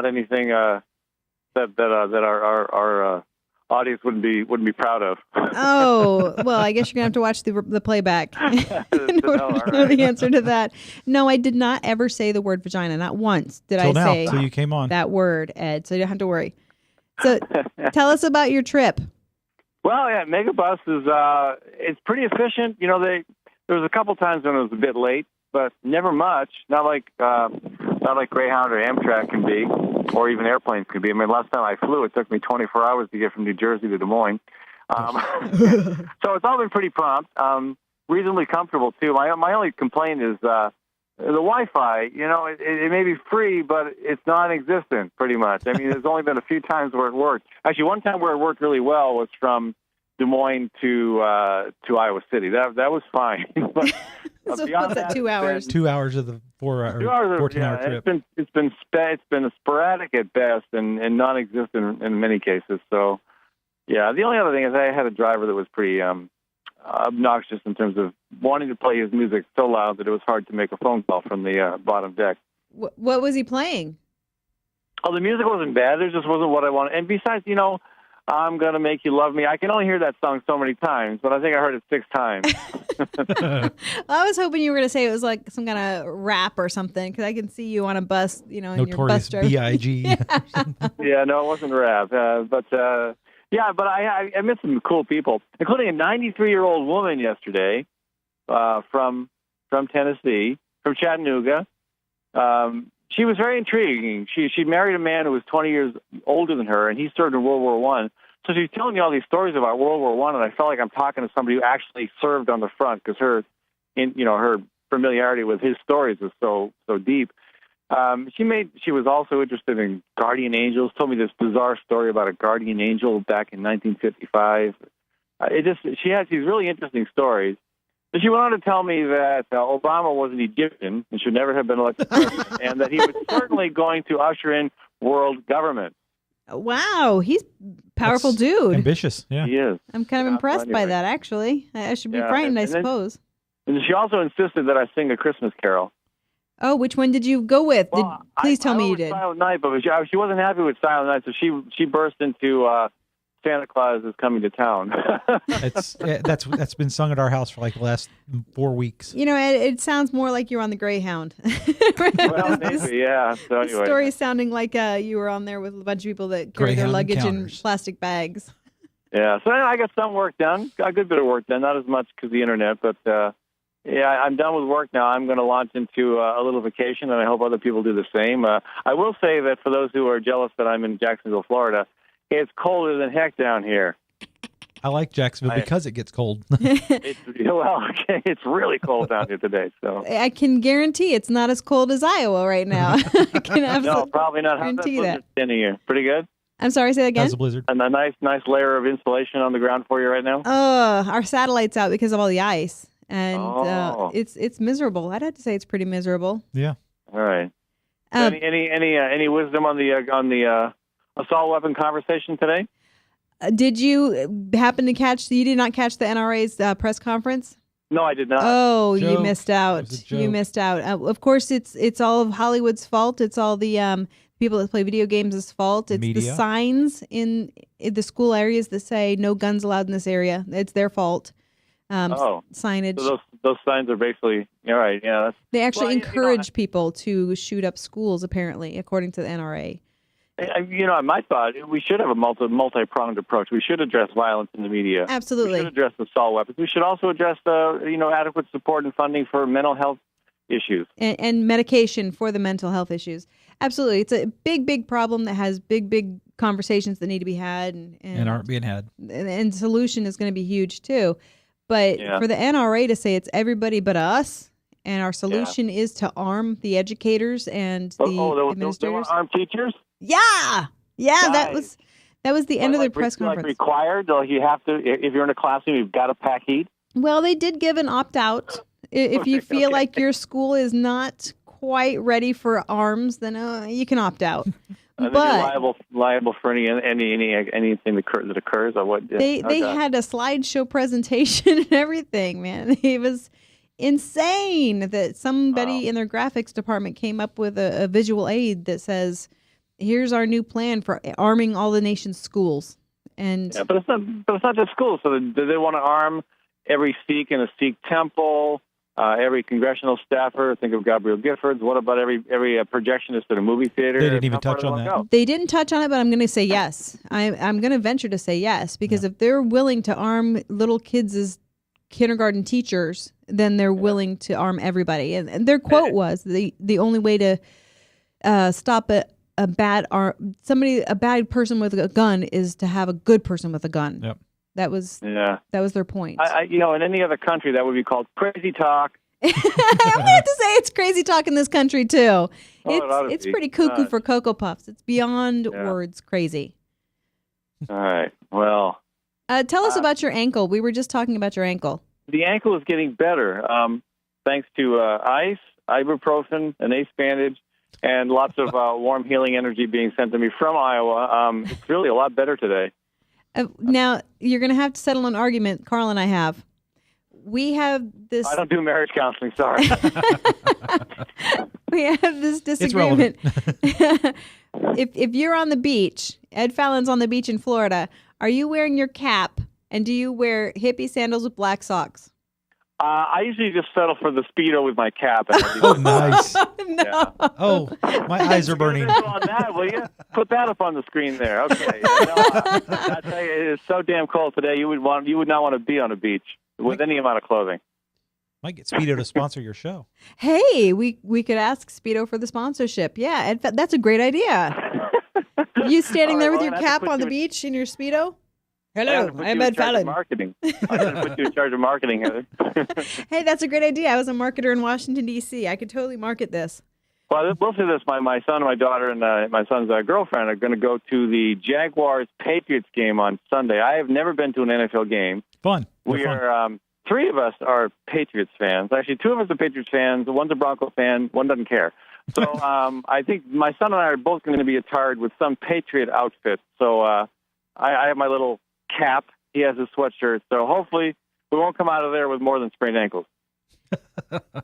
anything that our audience wouldn't be proud of. Oh, well, I guess you're gonna have to watch the playback in order to know the answer to that. No, I did not ever say the word vagina. Not once did I say till you came on that word, Ed. So you don't have to worry. So tell us about your trip. Well, yeah, Megabus is it's pretty efficient. You know, there was a couple times when it was a bit late, but never much. Not like Greyhound or Amtrak can be, or even airplanes can be. I mean, last time I flew, it took me 24 hours to get from New Jersey to Des Moines. So it's all been pretty prompt, reasonably comfortable too. My only complaint is the Wi-Fi. You know, it may be free, but it's non-existent pretty much. I mean, there's only been a few times where it worked. Actually, one time where it worked really well was from Des Moines to Iowa City. That was fine. But, so what's that? 2 hours? 2 hours of the 14-hour trip. It's been sporadic at best and non-existent in many cases. So, yeah. The only other thing is I had a driver that was pretty obnoxious in terms of wanting to play his music so loud that it was hard to make a phone call from the bottom deck. What was he playing? Oh, the music wasn't bad. It just wasn't what I wanted. And besides, you know, I'm going to make you love me. I can only hear that song so many times, but I think I heard it 6 times. I was hoping you were going to say it was like some kind of rap or something, because I can see you on a bus, you know, in your bus driver. B.I.G. Yeah, no, it wasn't rap. But I met some cool people, including a 93-year-old woman yesterday from Tennessee, from Chattanooga. She was very intriguing. She married a man who was 20 years older than her, and he served in World War I. So she's telling me all these stories about World War I, and I felt like I'm talking to somebody who actually served on the front, because her familiarity with his stories was so deep. She was also interested in guardian angels. Told me this bizarre story about a guardian angel back in 1955. she has these really interesting stories. But she went on to tell me that Obama was an Egyptian and should never have been elected president, and that he was certainly going to usher in world government. Wow, he's powerful dude. Ambitious, yeah. He is. I'm kind of impressed by that, actually. I should be frightened, I suppose. And she also insisted that I sing a Christmas carol. Oh, which one did you go with? Please tell me you did. Silent Night, but she wasn't happy with Silent Night, so she burst into Santa Claus is Coming to Town. That's been sung at our house for like the last 4 weeks. You know, it sounds more like you're on the Greyhound. Well, maybe, yeah. So anyway, the story sounding like you were on there with a bunch of people that carry their luggage in plastic bags. Yeah, so I got some work done, got a good bit of work done, not as much because of the internet, but yeah, I'm done with work now. I'm going to launch into a little vacation, and I hope other people do the same. I will say that for those who are jealous that I'm in Jacksonville, Florida, it's colder than heck down here. I like Jacksonville because it gets cold. It's really cold down here today. So I can guarantee it's not as cold as Iowa right now. I can no, probably not. How's that blizzard standing here? Pretty good? I'm sorry, say that again? How's the blizzard? And a nice layer of insulation on the ground for you right now? Our satellite's out because of all the ice. And it's miserable. I'd have to say it's pretty miserable. Yeah. All right. Any wisdom on the assault weapon conversation today? Did you happen to you did not catch the NRA's press conference? No, I did not. Oh, you missed out. You missed out. Of course, it's all of Hollywood's fault. It's all the people that play video games' fault. It's the signs in the school areas that say no guns allowed in this area. It's their fault. Signage. So those signs are basically all right. Yeah, they actually encourage people to shoot up schools. Apparently, according to the NRA. My thought, we should have a multi-pronged approach. We should address violence in the media. Absolutely. We should address assault weapons. We should also address adequate support and funding for mental health issues and medication for the mental health issues. Absolutely, it's a big problem that has big conversations that need to be had and aren't being had. And solution is going to be huge too. But for the NRA to say it's everybody but us, and our solution is to arm the educators and the administrators. They want to arm teachers? Yeah. Nice. That was the end of their press conference. Like required? You have to, if you're in a classroom, you've got to pack heat? Well, they did give an opt-out. If you feel like your school is not quite ready for arms, then you can opt out. But you're liable for anything that occurs. Or what? They had a slideshow presentation and everything, man. It was insane that somebody in their graphics department came up with a visual aid that says, "Here's our new plan for arming all the nation's schools." And but it's not just schools. So do they want to arm every Sikh in a Sikh temple? Every congressional staffer, think of Gabrielle Giffords. What about every projectionist at a movie theater? They didn't even touch on that. They didn't touch on it, but I'm going to say yes. I'm going to venture to say yes, because if they're willing to arm little kids as kindergarten teachers, then they're willing to arm everybody. And their quote was, the only way to stop a bad person with a gun is to have a good person with a gun. Yep. That was their point. In any other country, that would be called crazy talk. We have to say it's crazy talk in this country too. It's pretty cuckoo for Cocoa Puffs. It's beyond words crazy. All right. Well, tell us about your ankle. We were just talking about your ankle. The ankle is getting better thanks to ice, ibuprofen, an ace bandage, and lots of warm healing energy being sent to me from Iowa. It's really a lot better today. Now, you're going to have to settle an argument Carl and I have. We have this... I don't do marriage counseling, sorry. We have this disagreement. If you're on the beach, Ed Fallon's on the beach in Florida, are you wearing your cap, and do you wear hippie sandals with black socks? I usually just settle for the Speedo with my cap. Oh, nice. No. Yeah. Oh, my eyes are burning. On that, will you? Put that up on the screen there. Okay. I tell you, it is so damn cold today. You would not want to be on a beach with any amount of clothing. Might get Speedo to sponsor your show. Hey, we could ask Speedo for the sponsorship. Yeah, that's a great idea. You standing there with your cap on the beach in your Speedo? Hello, I'm Ed Fallon. Marketing. I'm going to put you in charge of marketing, Heather. Hey, that's a great idea. I was a marketer in Washington, D.C. I could totally market this. Well, we'll say this. My son and my daughter and my son's girlfriend are going to go to the Jaguars-Patriots game on Sunday. I have never been to an NFL game. Fun. We are, three of us are Patriots fans. Actually, two of us are Patriots fans. One's a Bronco fan. One doesn't care. So I think my son and I are both going to be attired with some Patriot outfit. So I have my little cap. He has his sweatshirt. So hopefully we won't come out of there with more than sprained ankles.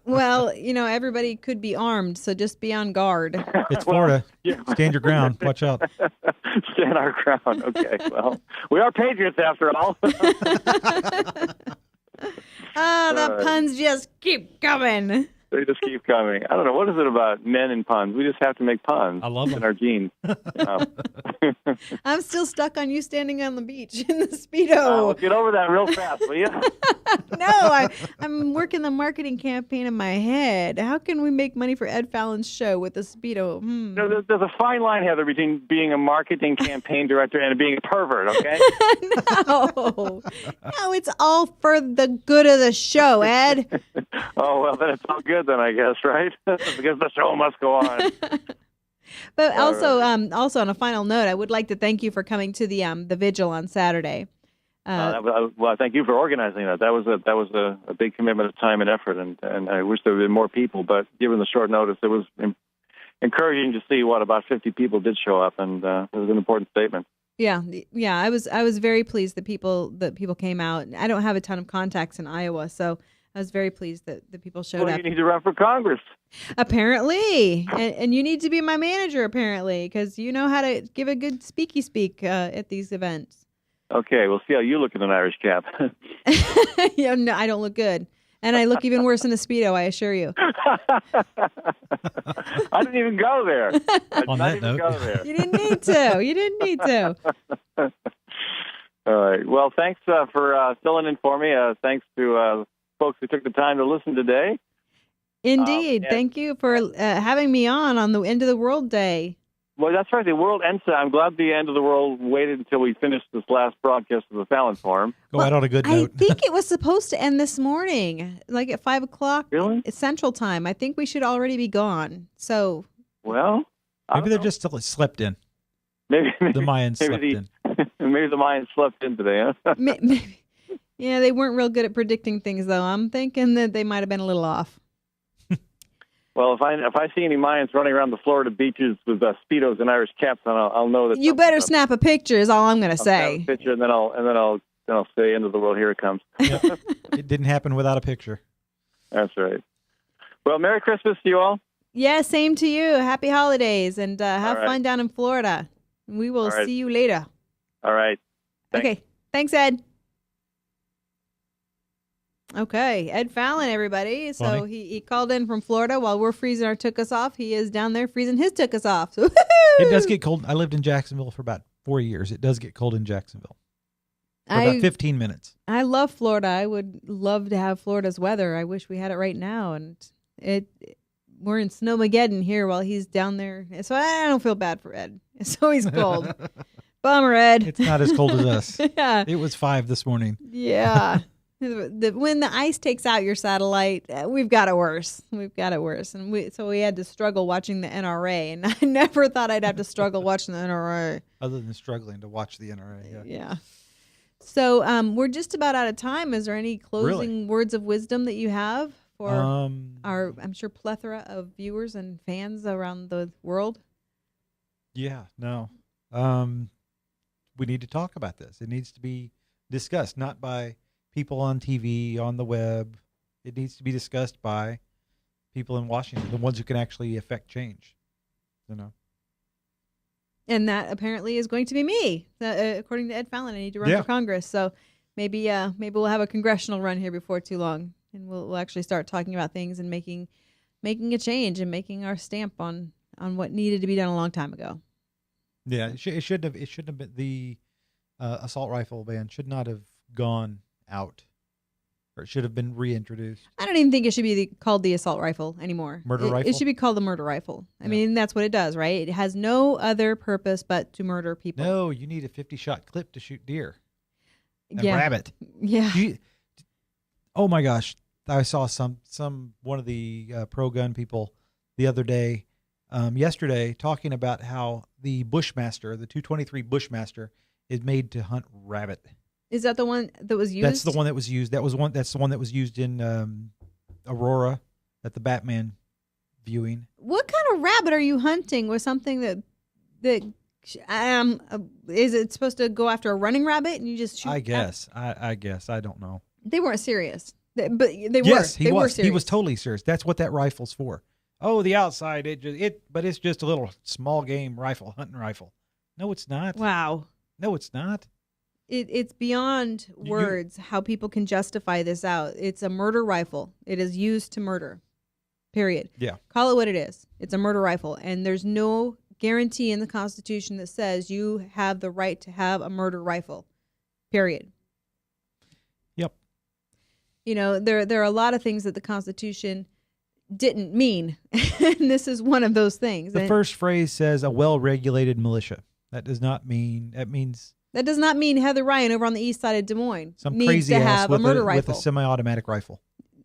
Well, everybody could be armed, so just be on guard. It's Florida. Stand your ground. Watch out. Stand our ground. Okay. Well, we are Patriots after all. The puns just keep coming. They just keep coming. I don't know. What is it about men and puns? We just have to make puns. I love them. In our genes. I'm still stuck on you standing on the beach in the Speedo. Get over that real fast, will you? No, I'm working the marketing campaign in my head. How can we make money for Ed Fallon's show with the Speedo? There's a fine line, Heather, between being a marketing campaign director and being a pervert, okay? No, it's all for the good of the show, Ed. Oh, well, then it's all good then, I guess, right? Because the show must go on. But also on a final note, I would like to thank you for coming to the vigil on Saturday. Well, thank you for organizing that. That was a big commitment of time and effort, and I wish there had been more people. But given the short notice, it was encouraging to see about 50 people did show up, and it was an important statement. Yeah. I was very pleased that people came out. I don't have a ton of contacts in Iowa, so I was very pleased that the people showed up. Well, you need to run for Congress. Apparently. And you need to be my manager, apparently, because you know how to give a good speaky speak at these events. Okay, we'll see how you look in an Irish cap. Yeah, no, I don't look good. And I look even worse in a Speedo, I assure you. I didn't even go there. On that note. Go there. You didn't need to. All right. Well, thanks for filling in for me. Thanks to folks who took the time to listen today. Indeed. Thank you for having me on the End of the World Day. Well, that's right. The world ends. I'm glad the end of the world waited until we finished this last broadcast of the Fallon Forum. Go out on a good note. I think it was supposed to end this morning, like at 5 o'clock Central Time. I think we should already be gone. So, well, maybe they're just still slept in. Maybe the Mayans slept in. Maybe the Mayans slept in today. Huh? Maybe. Yeah, they weren't real good at predicting things, though. I'm thinking that they might have been a little off. Well, if I see any Mayans running around the Florida beaches with Speedos and Irish caps on, I'll know that. You better snap a picture. Is all I'm going to say. Snap a picture, and then I'll say, "End of the world, here it comes." Yep. It didn't happen without a picture. That's right. Well, Merry Christmas to you all. Yeah, same to you. Happy holidays, and have fun down in Florida. We will see you later. All right. Thanks. Okay. Thanks, Ed. Okay, Ed Fallon, everybody. So Funny. he called in from Florida while we're freezing our took us off. He is down there freezing his took us off. So, it does get cold. I lived in Jacksonville for about 4 years. It does get cold in Jacksonville for about 15 minutes. I love Florida. I would love to have Florida's weather. I wish we had it right now. And we're in Snowmageddon here while he's down there. So I don't feel bad for Ed. It's always cold. Bummer, Ed. It's not as cold as us. Yeah. It was 5 this morning. Yeah. When the ice takes out your satellite, we've got it worse. And so we had to struggle watching the NRA, and I never thought I'd have to struggle watching the NRA. Other than struggling to watch the NRA, yeah. So we're just about out of time. Is there any closing words of wisdom that you have for our, I'm sure, plethora of viewers and fans around the world? Yeah, no. We need to talk about this. It needs to be discussed, not by people on TV, on the web. It needs to be discussed by people in Washington, the ones who can actually affect change. And that apparently is going to be me, according to Ed Fallon. I need to run for Congress, so maybe we'll have a congressional run here before too long, and we'll actually start talking about things and making a change and making our stamp on what needed to be done a long time ago. Yeah, it shouldn't have been the assault rifle ban should not have gone out, or it should have been reintroduced. I don't even think it should be called the assault rifle anymore. Murder rifle? It should be called the murder rifle. I mean, that's what it does, right? It has no other purpose but to murder people. No, you need a 50-shot clip to shoot deer and rabbit. Yeah. Oh my gosh, I saw one of the pro-gun people the other day yesterday talking about how the Bushmaster, the 223 Bushmaster, is made to hunt rabbit. Is that the one that was used? That's the one that was used. That's the one that was used in Aurora at the Batman viewing. What kind of rabbit are you hunting with something that is it supposed to go after a running rabbit and you just shoot? I guess. I guess. I don't know. They weren't serious. But they were. Yes, They were serious. He was totally serious. That's what that rifle's for. Oh, the outside, but it's just a little small game rifle, hunting rifle. No, it's not. Wow. No, it's not. It's beyond words how people can justify this out. It's a murder rifle. It is used to murder. Period. Yeah. Call it what it is. It's a murder rifle, and there's no guarantee in the Constitution that says you have the right to have a murder rifle. Period. Yep. You know, there are a lot of things that the Constitution didn't mean, and this is one of those things. The first phrase says a well-regulated militia. That does not mean, that means... That does not mean Heather Ryan over on the east side of Des Moines some needs crazy to ass have with a murder rifle. With a semi-automatic rifle.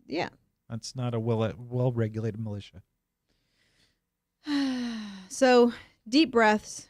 Yeah. That's not a well-regulated militia. So, deep breaths.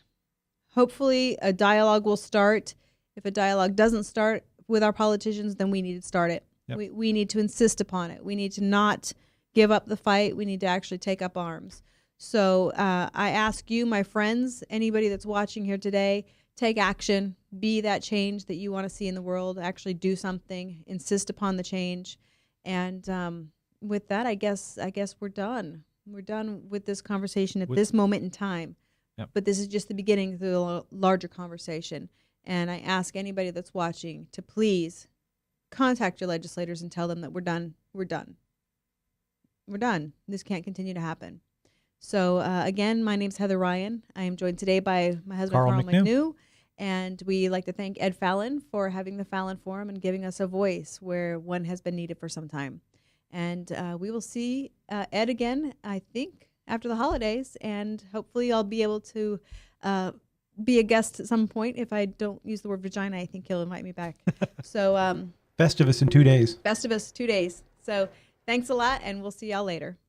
Hopefully a dialogue will start. If a dialogue doesn't start with our politicians, then we need to start it. Yep. We need to insist upon it. We need to not give up the fight. We need to actually take up arms. So I ask you, my friends, anybody that's watching here today, take action. Be that change that you want to see in the world. Actually do something. Insist upon the change. And with that, I guess we're done. We're done with this conversation at this moment in time. Yep. But this is just the beginning of the larger conversation. And I ask anybody that's watching to please contact your legislators and tell them that we're done. We're done. We're done. This can't continue to happen. So, again, my name's Heather Ryan. I am joined today by my husband, Carl McNew. And we like to thank Ed Fallon for having the Fallon Forum and giving us a voice where one has been needed for some time. And we will see Ed again, I think, after the holidays. And hopefully I'll be able to be a guest at some point. If I don't use the word vagina, I think he'll invite me back. So Festivus in 2 days. Festivus, 2 days. So thanks a lot, and we'll see y'all later.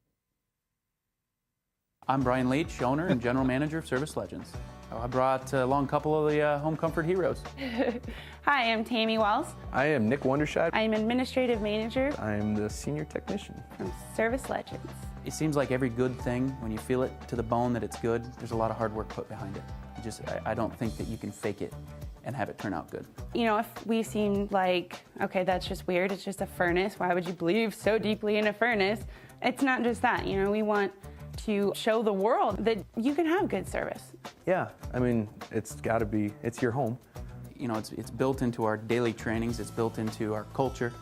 I'm Brian Leach, owner and general manager of Service Legends. I brought along a couple of the home comfort heroes. Hi, I'm Tammy Wells. I am Nick Wondershide. I'm administrative manager. I am the senior technician from Service Legends. It seems like every good thing, when you feel it to the bone that it's good, there's a lot of hard work put behind it. I don't think that you can fake it and have it turn out good. You know, if we seem like, okay, that's just weird, it's just a furnace, why would you believe so deeply in a furnace? It's not just that, you know, we want to show the world that you can have good service. Yeah, I mean, it's got to be, it's your home. You know, it's built into our daily trainings, it's built into our culture,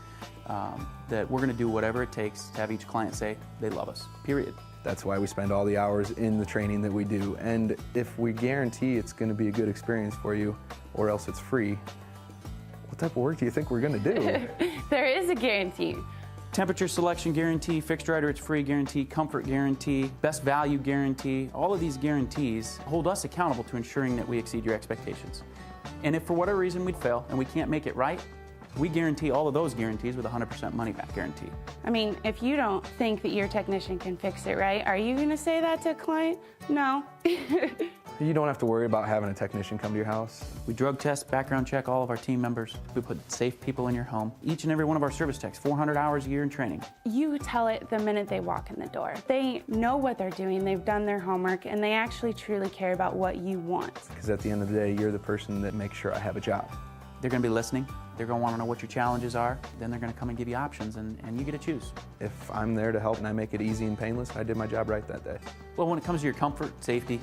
that we're going to do whatever it takes to have each client say they love us, period. That's why we spend all the hours in the training that we do. And if we guarantee it's going to be a good experience for you, or else it's free, what type of work do you think we're going to do? There is a guarantee. Temperature selection guarantee, fixed right or it's free guarantee, comfort guarantee, best value guarantee. All of these guarantees hold us accountable to ensuring that we exceed your expectations. And if for whatever reason we fail and we can't make it right, we guarantee all of those guarantees with a 100% money back guarantee. I mean, if you don't think that your technician can fix it right, are you going to say that to a client? No. You don't have to worry about having a technician come to your house. We drug test, background check all of our team members. We put safe people in your home. Each and every one of our service techs, 400 hours a year in training. You tell it the minute they walk in the door. They know what they're doing, they've done their homework, and they actually truly care about what you want. Because at the end of the day, you're the person that makes sure I have a job. They're going to be listening. They're going to want to know what your challenges are. Then they're going to come and give you options, and you get to choose. If I'm there to help and I make it easy and painless, I did my job right that day. Well, when it comes to your comfort, safety,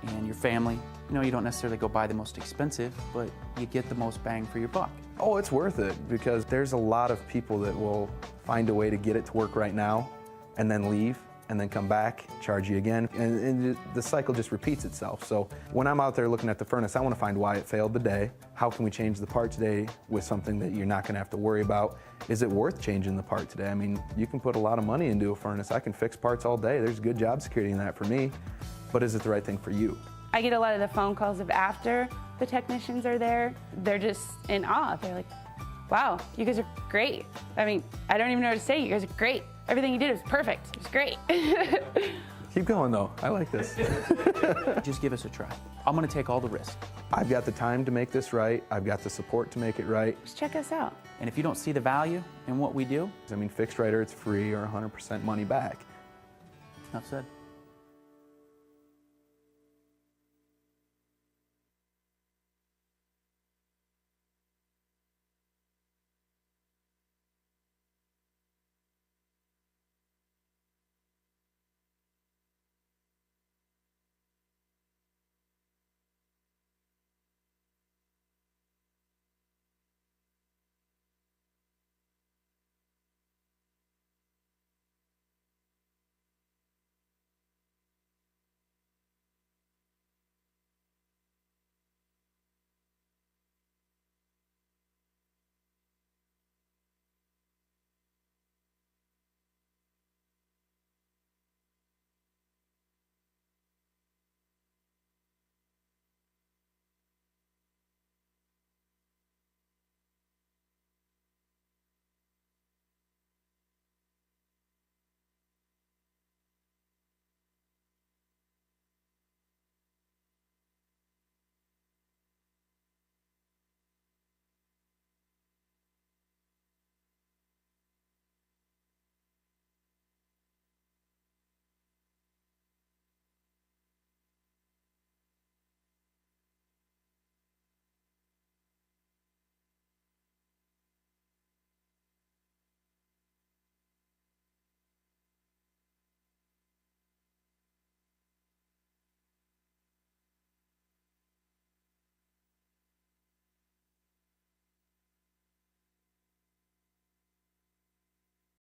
and your family, you know, you don't necessarily go buy the most expensive, but you get the most bang for your buck. Oh, it's worth it, because there's a lot of people that will find a way to get it to work right now and then leave and then come back, charge you again, and the cycle just repeats itself. So when I'm out there looking at the furnace, I want to find why it failed today. How can we change the part today with something that you're not going to have to worry about? Is it worth changing the part today? I mean, you can put a lot of money into a furnace. I can fix parts all day. There's good job security in that for me, but is it the right thing for you? I get a lot of the phone calls of after the technicians are there. They're just in awe. They're like, wow, you guys are great. I mean, I don't even know what to say. You guys are great. Everything you did was perfect. It was great. Keep going, though. I like this. Just give us a try. I'm going to take all the risk. I've got the time to make this right. I've got the support to make it right. Just check us out. And if you don't see the value in what we do, I mean, fixed right or it's free or 100% money back. enough said.